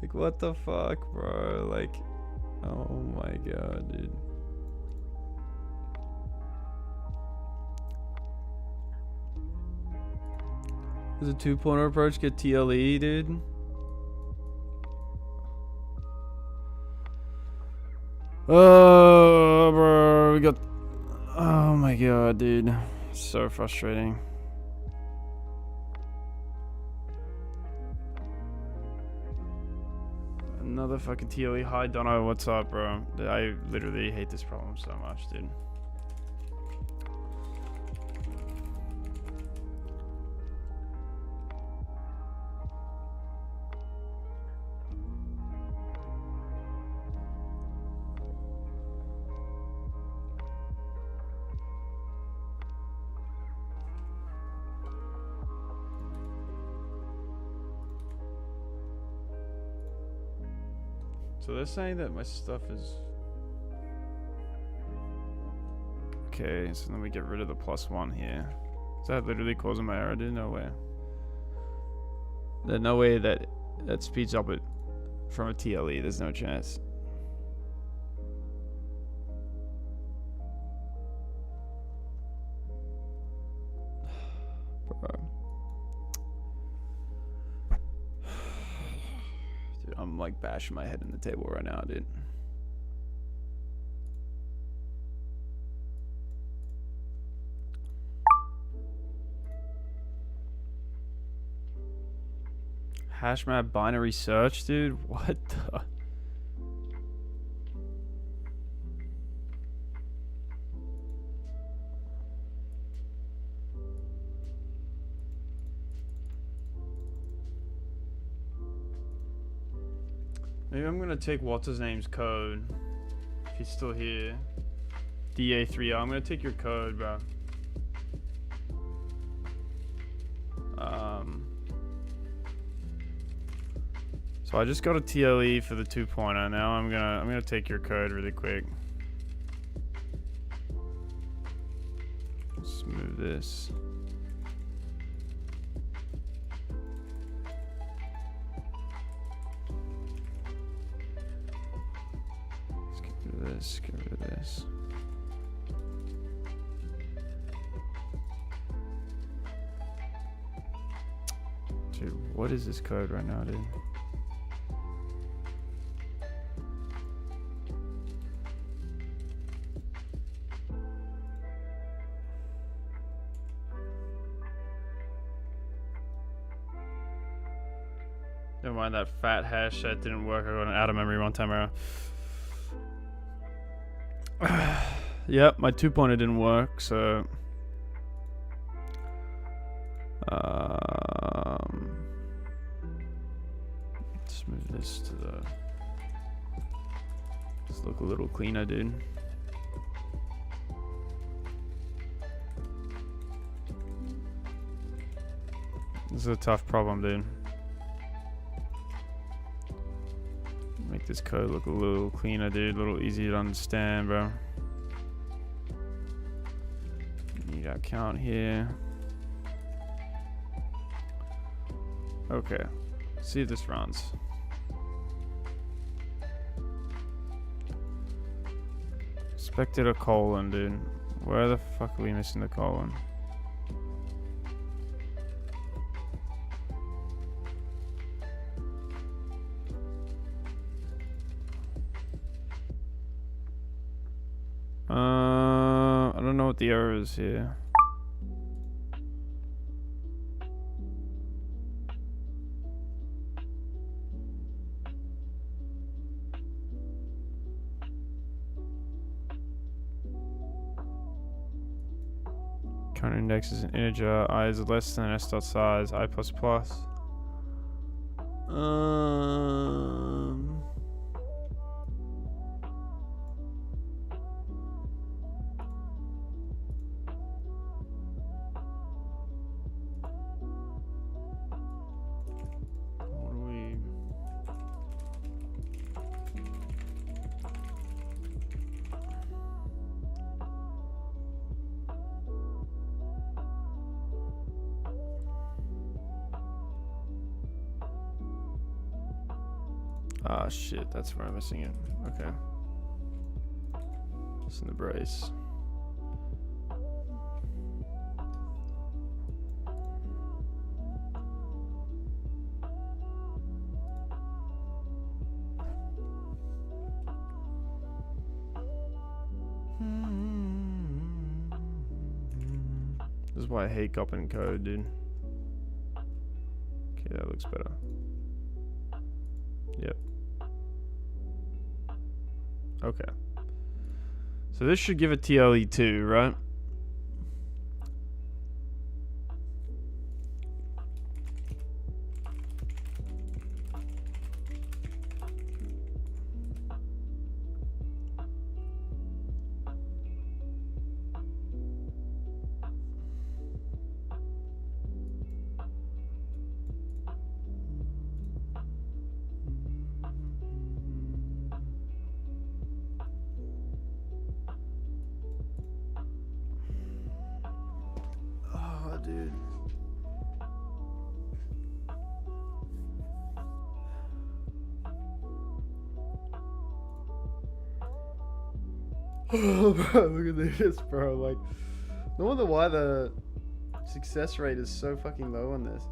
Like, what the fuck, bro? Like, oh my god, dude. Does a 2.0 approach get TLE, dude? Oh, bro, we got... Oh my god, dude. So frustrating. Another fucking TLE. Hi, Dono. What's up, bro? I literally hate this problem so much, dude. So they're saying that my stuff is... Okay, so then we get rid of the +1 here. Is that literally causing my error, dude? No way. There's no way that speeds up it from a TLE. There's no chance. Bro. Dude, I'm like bashing my head in the table right now, dude. Hash map binary search, dude? What the? Maybe I'm gonna take what's his name's code. If he's still here. DA3. I'm gonna take your code, bro. So I just got a TLE for the 2.0. Now I'm gonna take your code really quick. Let's move this. Let's get rid of this. Get rid of this. Dude, what is this code right now, dude? Never mind that fat hash that didn't work. I got an out of memory runtime error. Yep, my 2.0 didn't work, so let's move this to the. Let's look a little cleaner, dude. This is a tough problem, dude. Make this code look a little cleaner, dude. A little easier to understand, bro. Need our count here. Okay. See if this runs. Expected a colon, dude. Where the fuck are we missing the colon? I don't know what the error is here. Current index is an integer. I is less than s dot size. I plus plus. Ah, shit, that's where I'm missing it. Okay. It's in the brace. This is why I hate copying code, dude. Okay, that looks better. Yep. Okay. So this should give a TLE2, right? Dude. Oh, bro, look at this, bro. Like, no wonder why the success rate is so fucking low on this.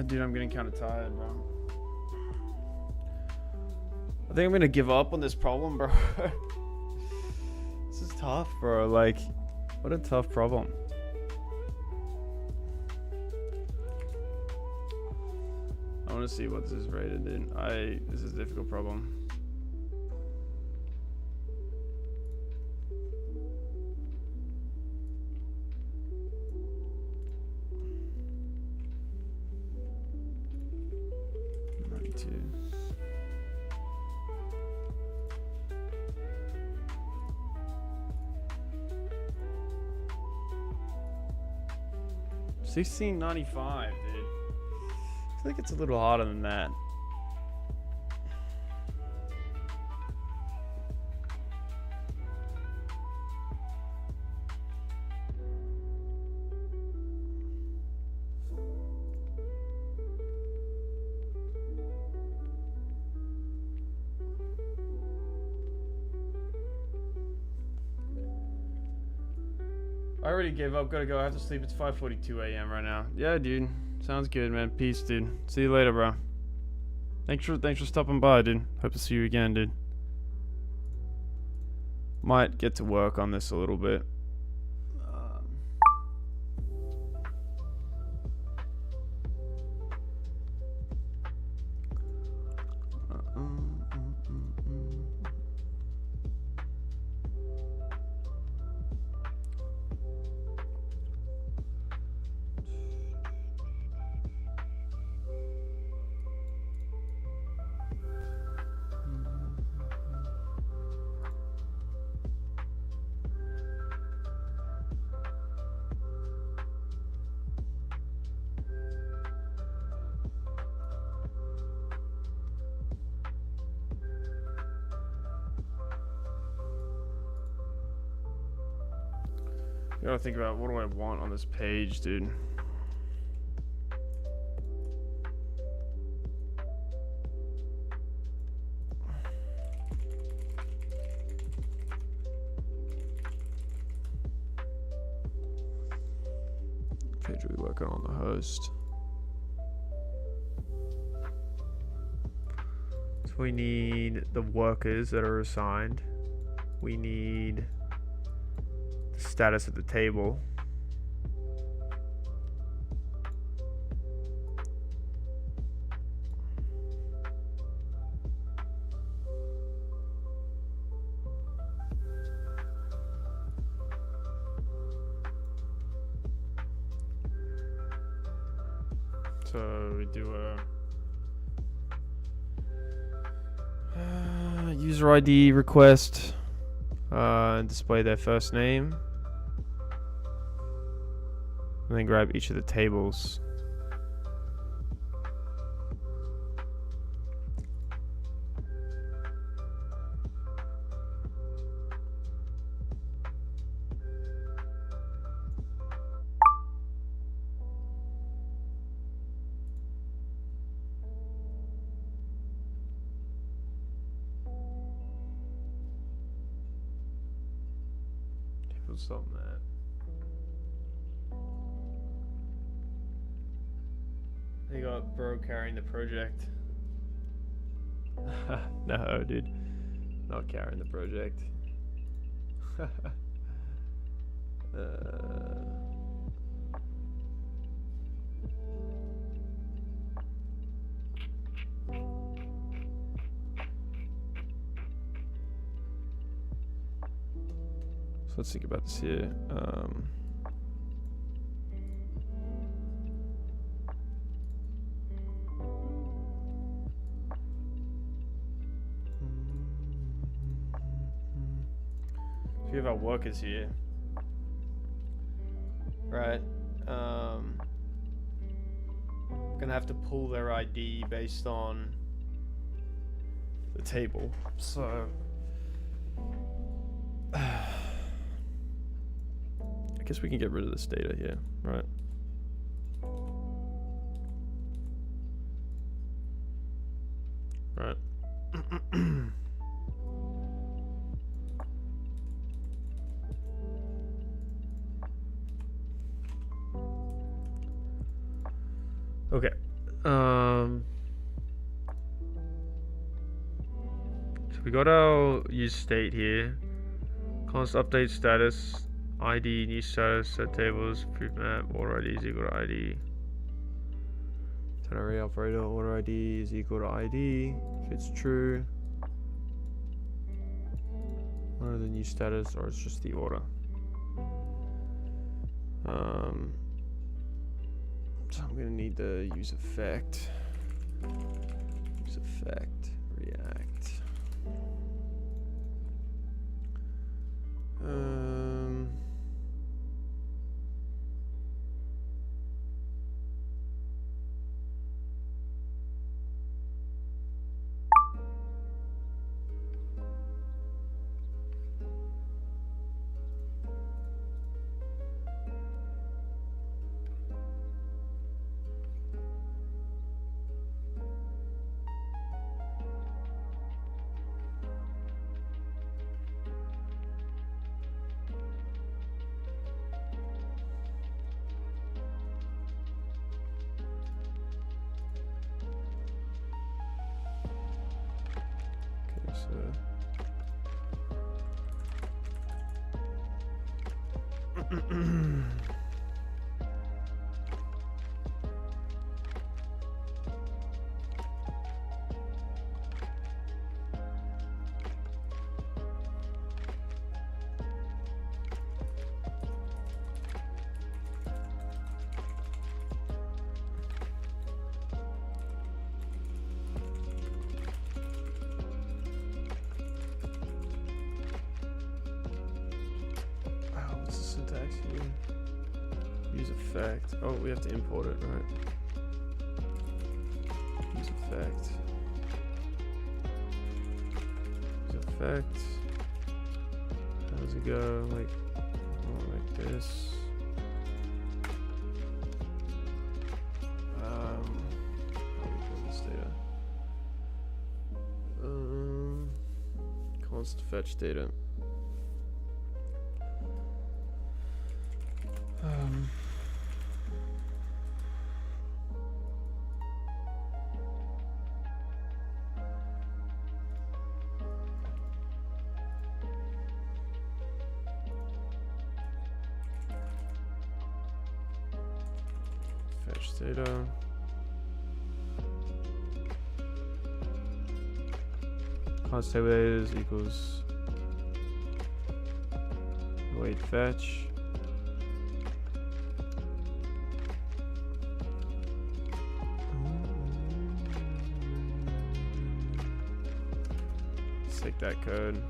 Dude, I'm getting kind of tired, bro. I think I'm gonna give up on this problem, bro. This is tough, bro. Like, what a tough problem. I want to see what this is rated, dude. This is a difficult problem. $16.95, dude. I feel like it's a little harder than that. I already gave up. Gotta go. I have to sleep. It's 5:42 a.m. right now. Yeah, dude. Sounds good, man. Peace, dude. See you later, bro. Thanks for stopping by, dude. Hope to see you again, dude. Might get to work on this a little bit. I gotta think about what do I want on this page, dude. Page are we working on? The host. So we need the workers that are assigned. We need status of the table. So we do a user ID request and display their first name. And then grab each of the tables. Tables on that. You got bro carrying the project. No, dude. Not carrying the project. So let's think about this here. We have our workers here, right? Gonna have to pull their ID based on the table. So I guess we can get rid of this data here, right? Right. Okay, So we got our use state here. Const update status, ID, new status, set tables, proof map, order ID is equal to ID. Turn array operator, order ID is equal to ID. If it's true, order the new status, or it's just the order. So I'm gonna need the use effect. Use effect, react. What's the syntax here? Use effect. Oh, we have to import it, right? Use effect. Use effect. How does it go? Like this. How do we put this data? Const fetch data. Fetch data. Const table data is equals await fetch. Let's take that code.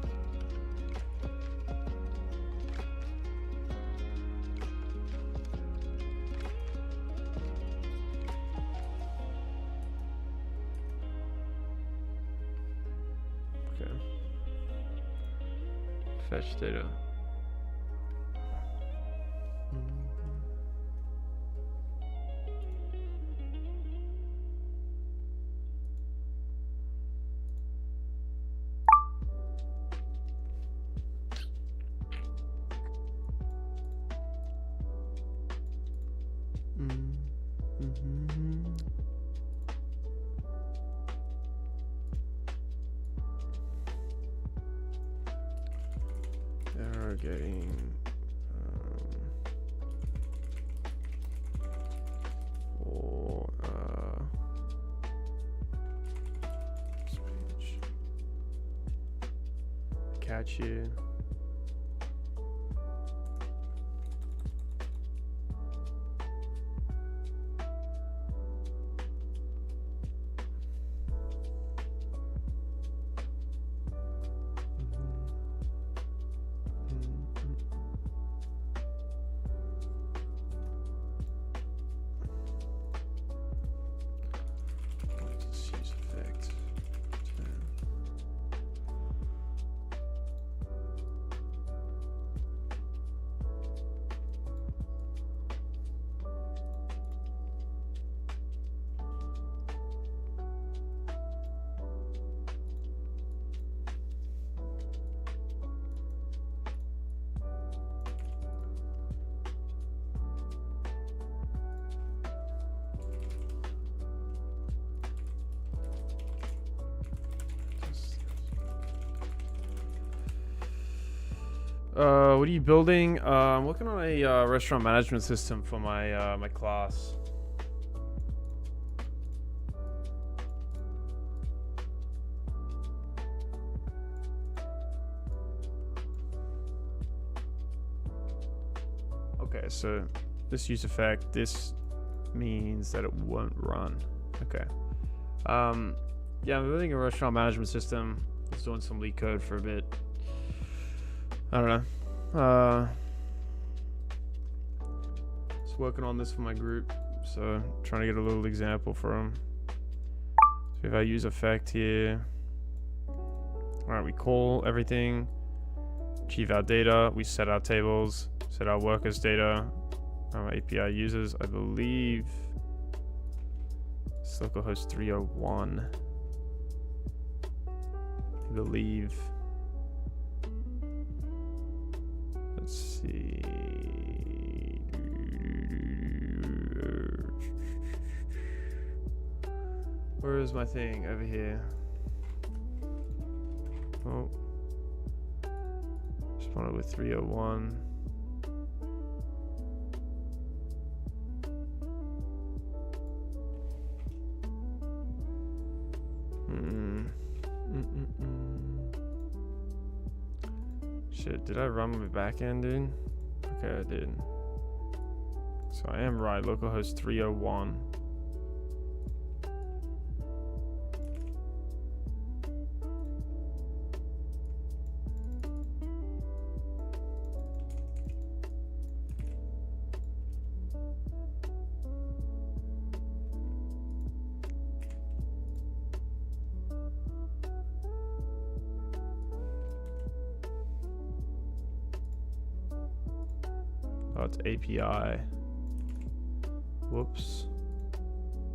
Fetch data. They're getting for speech catch here. What are you building? I'm working on a restaurant management system for my my class. Okay, so this use effect, this means that it won't run. Okay. Yeah, I'm building a restaurant management system. I was doing some leetcode for a bit. I don't know. Just working on this for my group, so trying to get a little example for them. So if I use effect here, all right, we call everything, achieve our data, we set our tables, set our workers data, our API users, I believe it's localhost 301. I believe. Let's see. Where is my thing? Over here. Oh. Responded with 301. Shit, did I run my backend, dude? Okay, I did. So I am right, localhost 301. Oh, it's API. Whoops.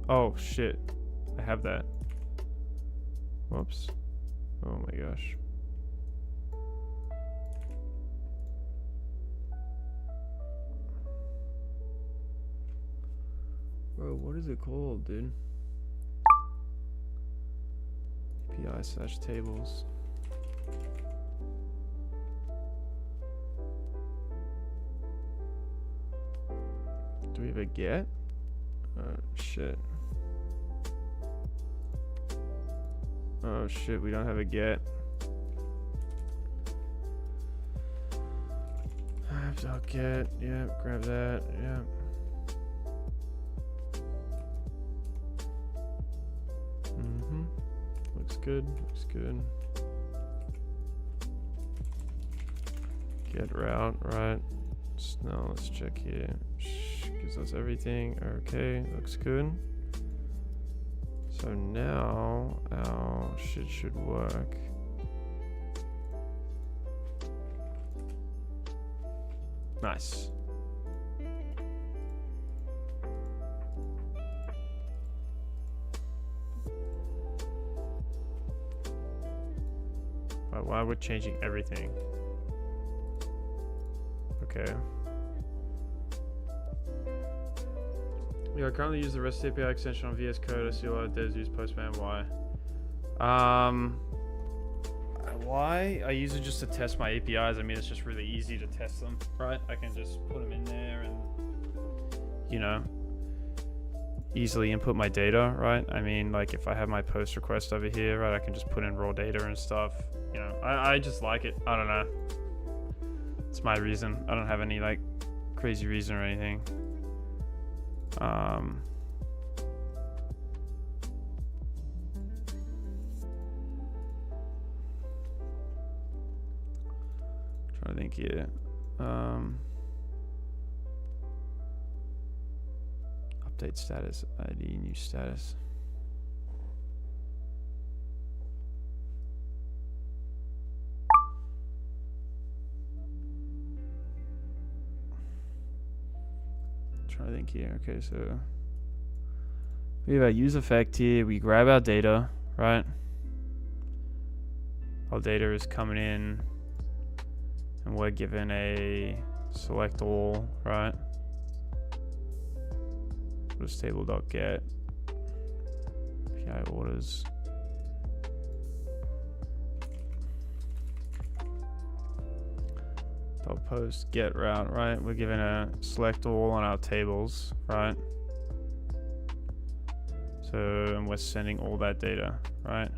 Oh, shit. I have that. Whoops. Oh my gosh. Bro, what is it called, dude? API/tables. Do we have a get? Oh shit. Oh shit, we don't have a get. I'll get, yeah, grab that, yeah. Looks good, looks good. Get route, right. So now let's check here. Gives us everything. Okay, looks good. So now our shit should work. Nice. Why we're changing everything? Okay. Yeah, I currently use the REST API extension on VS Code. I see a lot of devs use Postman. Why? Why? I use it just to test my APIs. I mean, it's just really easy to test them, right? I can just put them in there and, you know, easily input my data, right? I mean, like if I have my post request over here, right, I can just put in raw data and stuff. You know, I just like it. I don't know. It's my reason. I don't have any like crazy reason or anything. Trying to think here. Update status, ID, new status. Trying to think here. Okay, so we have our use effect here. We grab our data, right? Our data is coming in, and we're given a select all, right? This table.get API orders. dot post get route, right? We're given a select all on our tables, right? So, and we're sending all that data, right?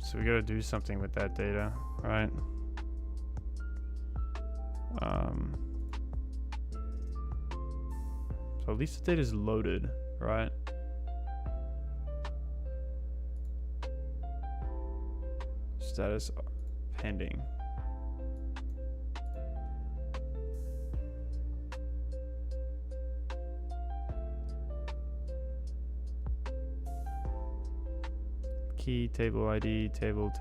So we gotta do something with that data, right? So at least the data is loaded, right? Status pending. Key, table ID, table.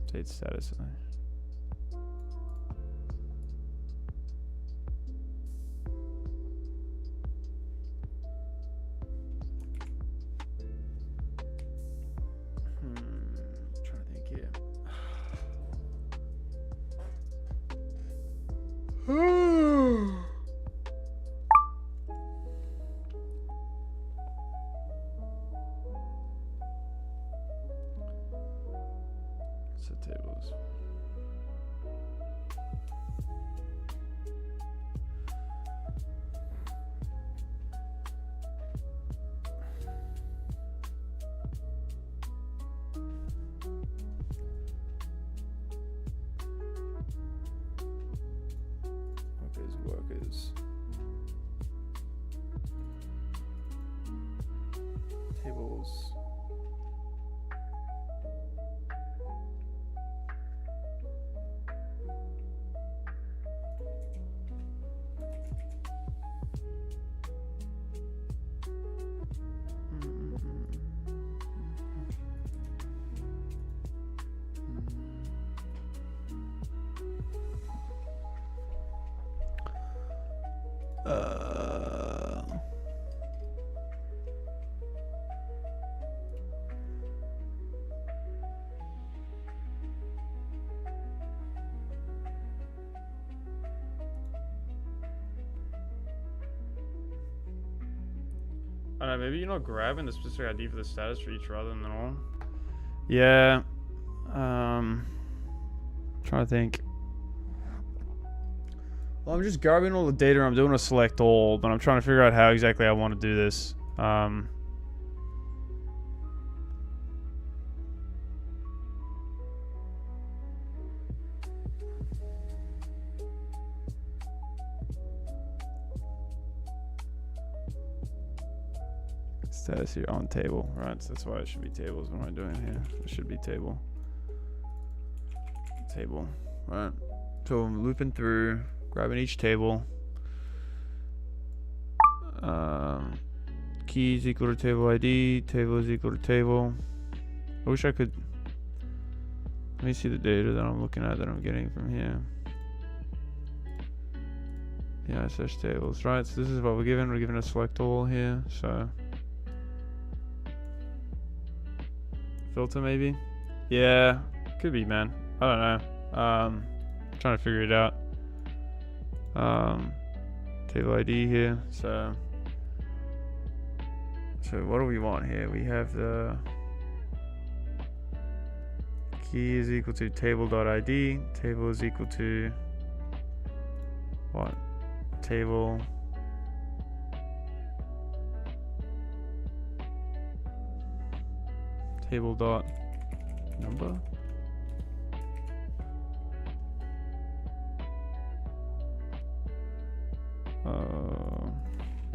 Update status. Trying to think here. Set tables. Workers. Tables. I don't know, maybe you're not grabbing the specific ID for the status for each rather than all. Yeah. Trying to think. Well, I'm just grabbing all the data. I'm doing a select all, but I'm trying to figure out how exactly I want to do this. Status here on table, right? So that's why it should be tables. What am I doing here? It should be table. Table, right? So I'm looping through, grabbing each table. Key is equal to table ID. Table is equal to table. I wish I could. Let me see the data that I'm looking at that I'm getting from here. Yeah, search tables, right? So this is what we're given. We're given a select all here. So filter maybe. Yeah, could be, man. I don't know. Trying to figure it out. Table ID here. So what do we want here? We have the key is equal to table.id. Table is equal to what? Table. Table dot number.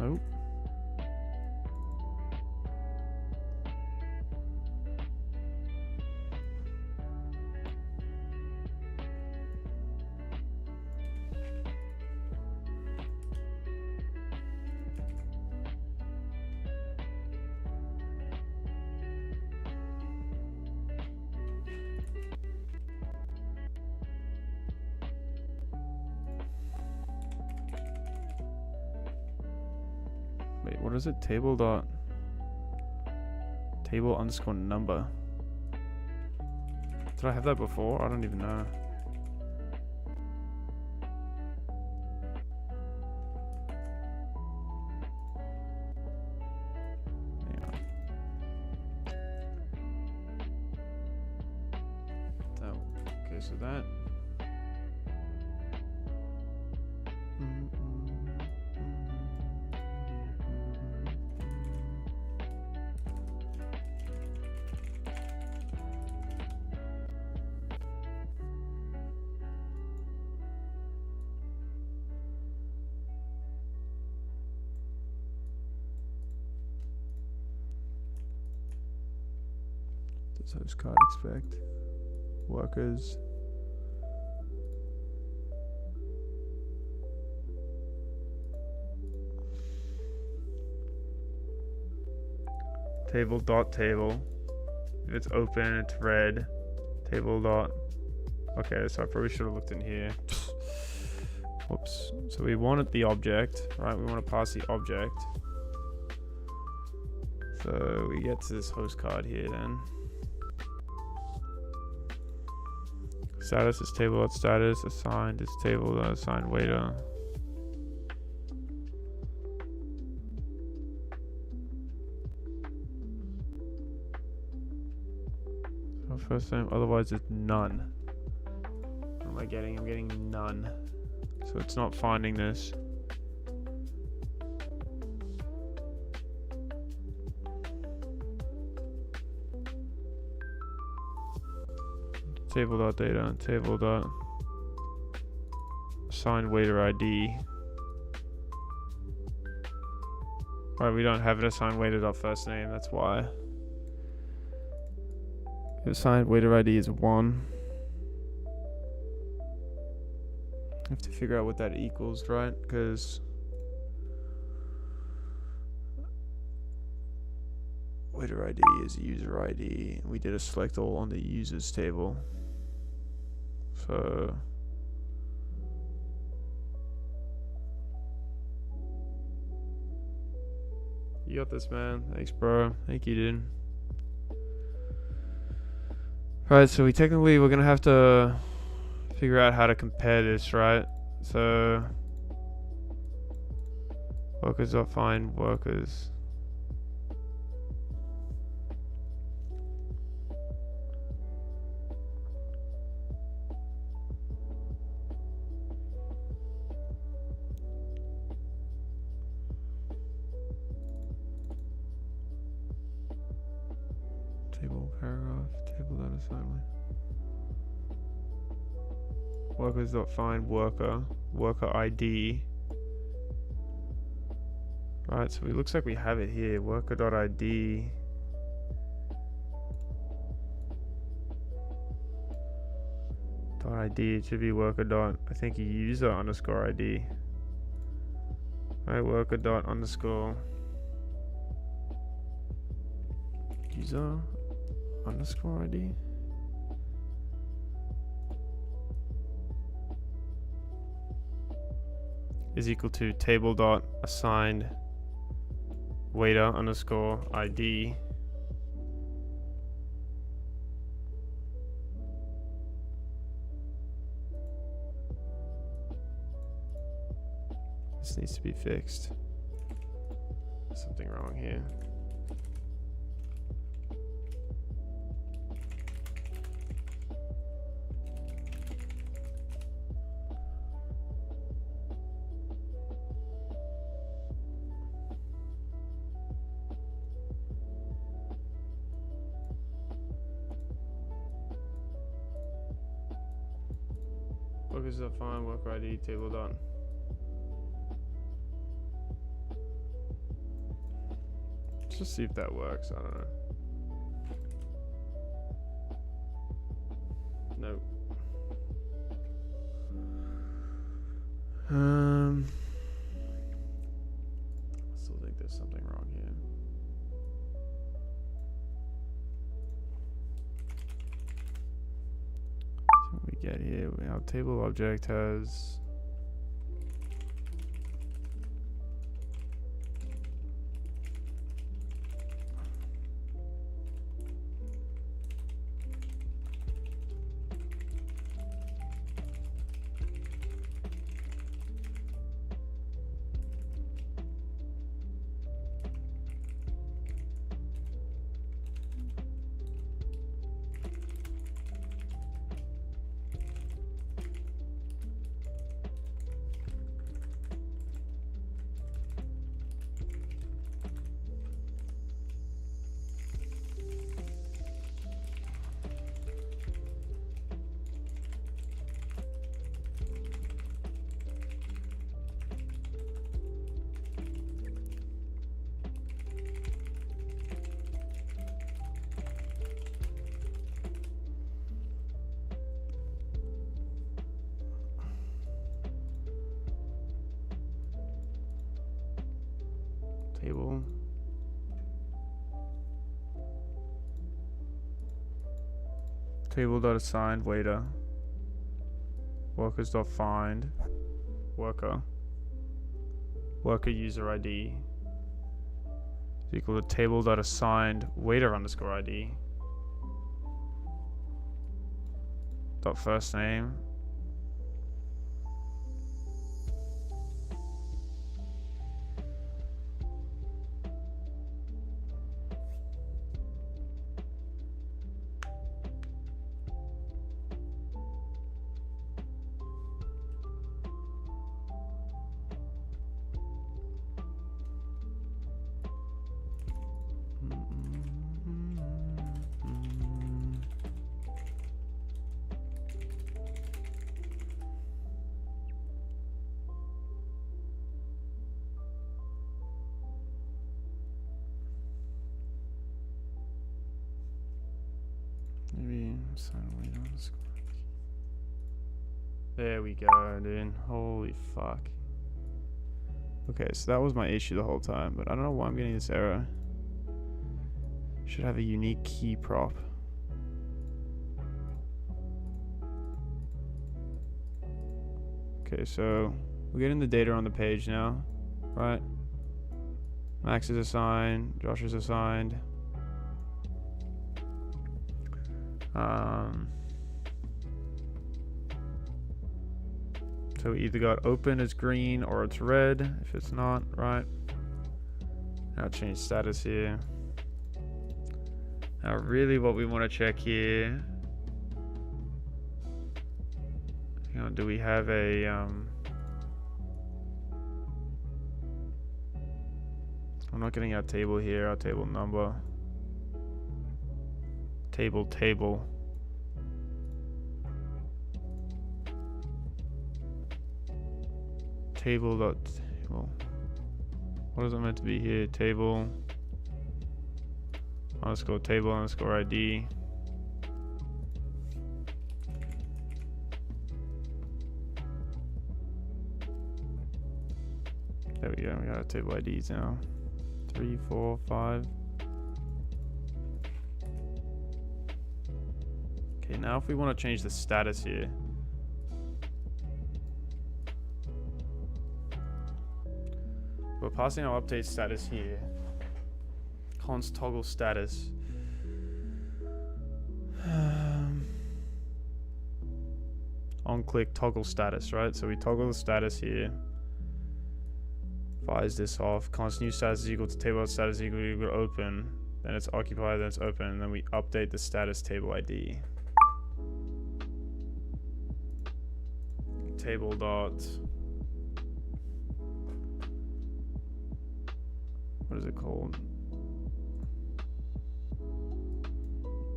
Nope. Wait, what is it? Table underscore number. Did I have that before? I don't even know. so that. Does host card expect workers? Table dot table. If it's open, it's red. Table dot. Okay, so I probably should have looked in here. Whoops. So we wanted the object, right? We want to pass the object. So we get to this host card here then. Status is table dot status. Assigned is table dot assigned waiter. So first name, otherwise it's none. What am I getting? I'm getting none. So it's not finding this. Table dot data, table dot assigned waiter ID. Alright, we don't have an assigned waiter dot first name, that's why. The assigned waiter ID is 1. I have to figure out what that equals, right? Because waiter ID is user ID. We did a select all on the users table. So you got this, man. Thanks, bro. Thank you, dude. Alright, so we're gonna have to figure out how to compare this, right? So workers.find workers. Table paragraph, table dot assignment. Workers.find worker, worker ID. Right, so it looks like we have it here. Worker.id. .id, it should be worker dot, I think user underscore ID. Right, worker dot underscore user underscore ID. Is equal to table dot assigned waiter underscore ID. This needs to be fixed. There's something wrong here. Workers are fine, worker ID, table done. Let's just see if that works, I don't know. Nope. I still think there's something wrong here. So what we get here, our table object has Table. Table.assigned waiter. Workers.find. Worker. Worker user ID. Is equal to table.assigned waiter underscore ID. Dot first name. Maybe there we go, dude. Holy fuck. Okay, so that was my issue the whole time, but I don't know why I'm getting this error. Should have a unique key prop. Okay, so we're getting the data on the page now, right? Max is assigned, Josh is assigned. So we either got open as green or it's red if it's not, right? Now change status here. Now really what we want to check here, you know, do we have a I'm not getting our table here, our table number. Table. Table dot table. What is it meant to be here? Table underscore table underscore ID. There we go. We got our table IDs now. 3, 4, 5. Okay, now if we want to change the status here. We're passing our update status here. Const toggle status. On click toggle status, right? So we toggle the status here. Fires this off. Const new status is equal to table status equal to open. Then it's occupied, then it's open, and then we update the status table ID. Table dot. What is it called?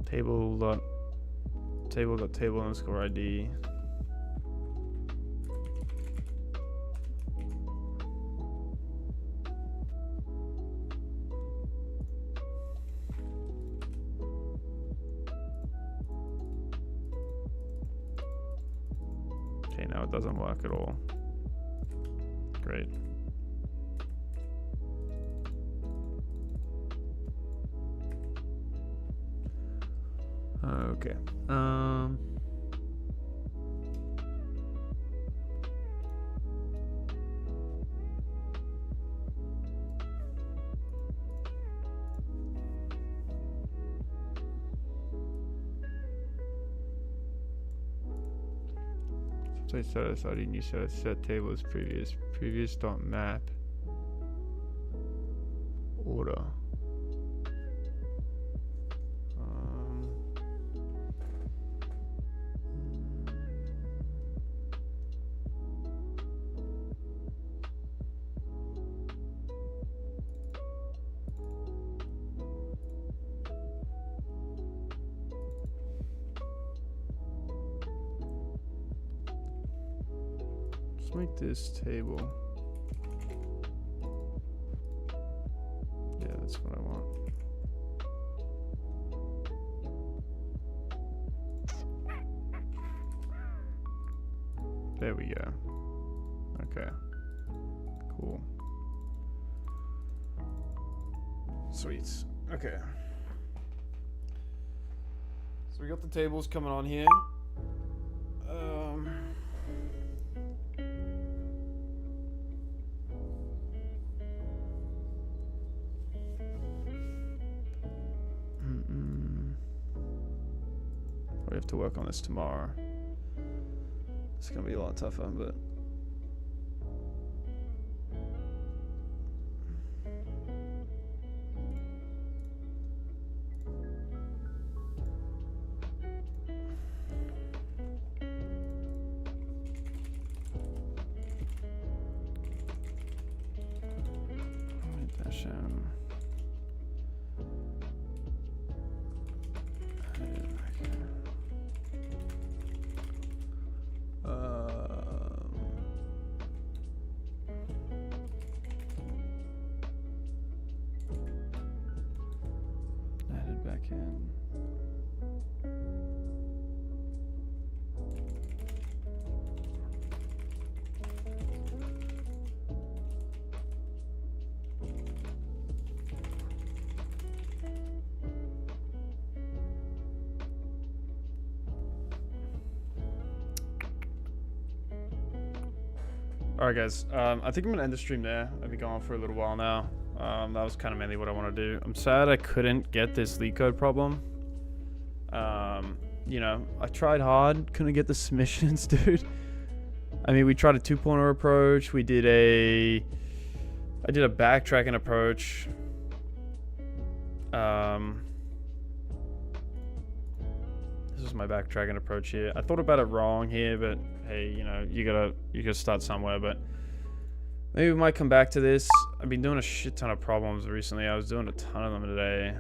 Table dot table underscore ID. Okay, now it doesn't work at all. Great. Okay. So I status ID new set table is previous dot map order. Let's make this table. Yeah, that's what I want. There we go. Okay. Cool. Sweet. Okay. So we got the tables coming on here. We have to work on this tomorrow. It's gonna be a lot tougher, but. Added back in. Alright guys, I think I'm gonna end the stream there. I've been going for a little while now. That was kind of mainly what I want to do. I'm sad I couldn't get this leetcode problem. You know, I tried hard, couldn't get the submissions, dude. I mean, we tried a 2.0 approach. I did a backtracking approach. This is my backtracking approach here. I thought about it wrong here, but hey, you know, you gotta start somewhere. But maybe we might come back to this. I've been doing a shit ton of problems recently. I was doing a ton of them today.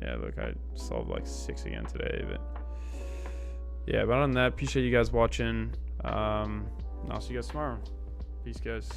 Yeah, look, I solved like 6 again today, but yeah, but other than that, appreciate you guys watching. I'll see you guys tomorrow. Peace, guys.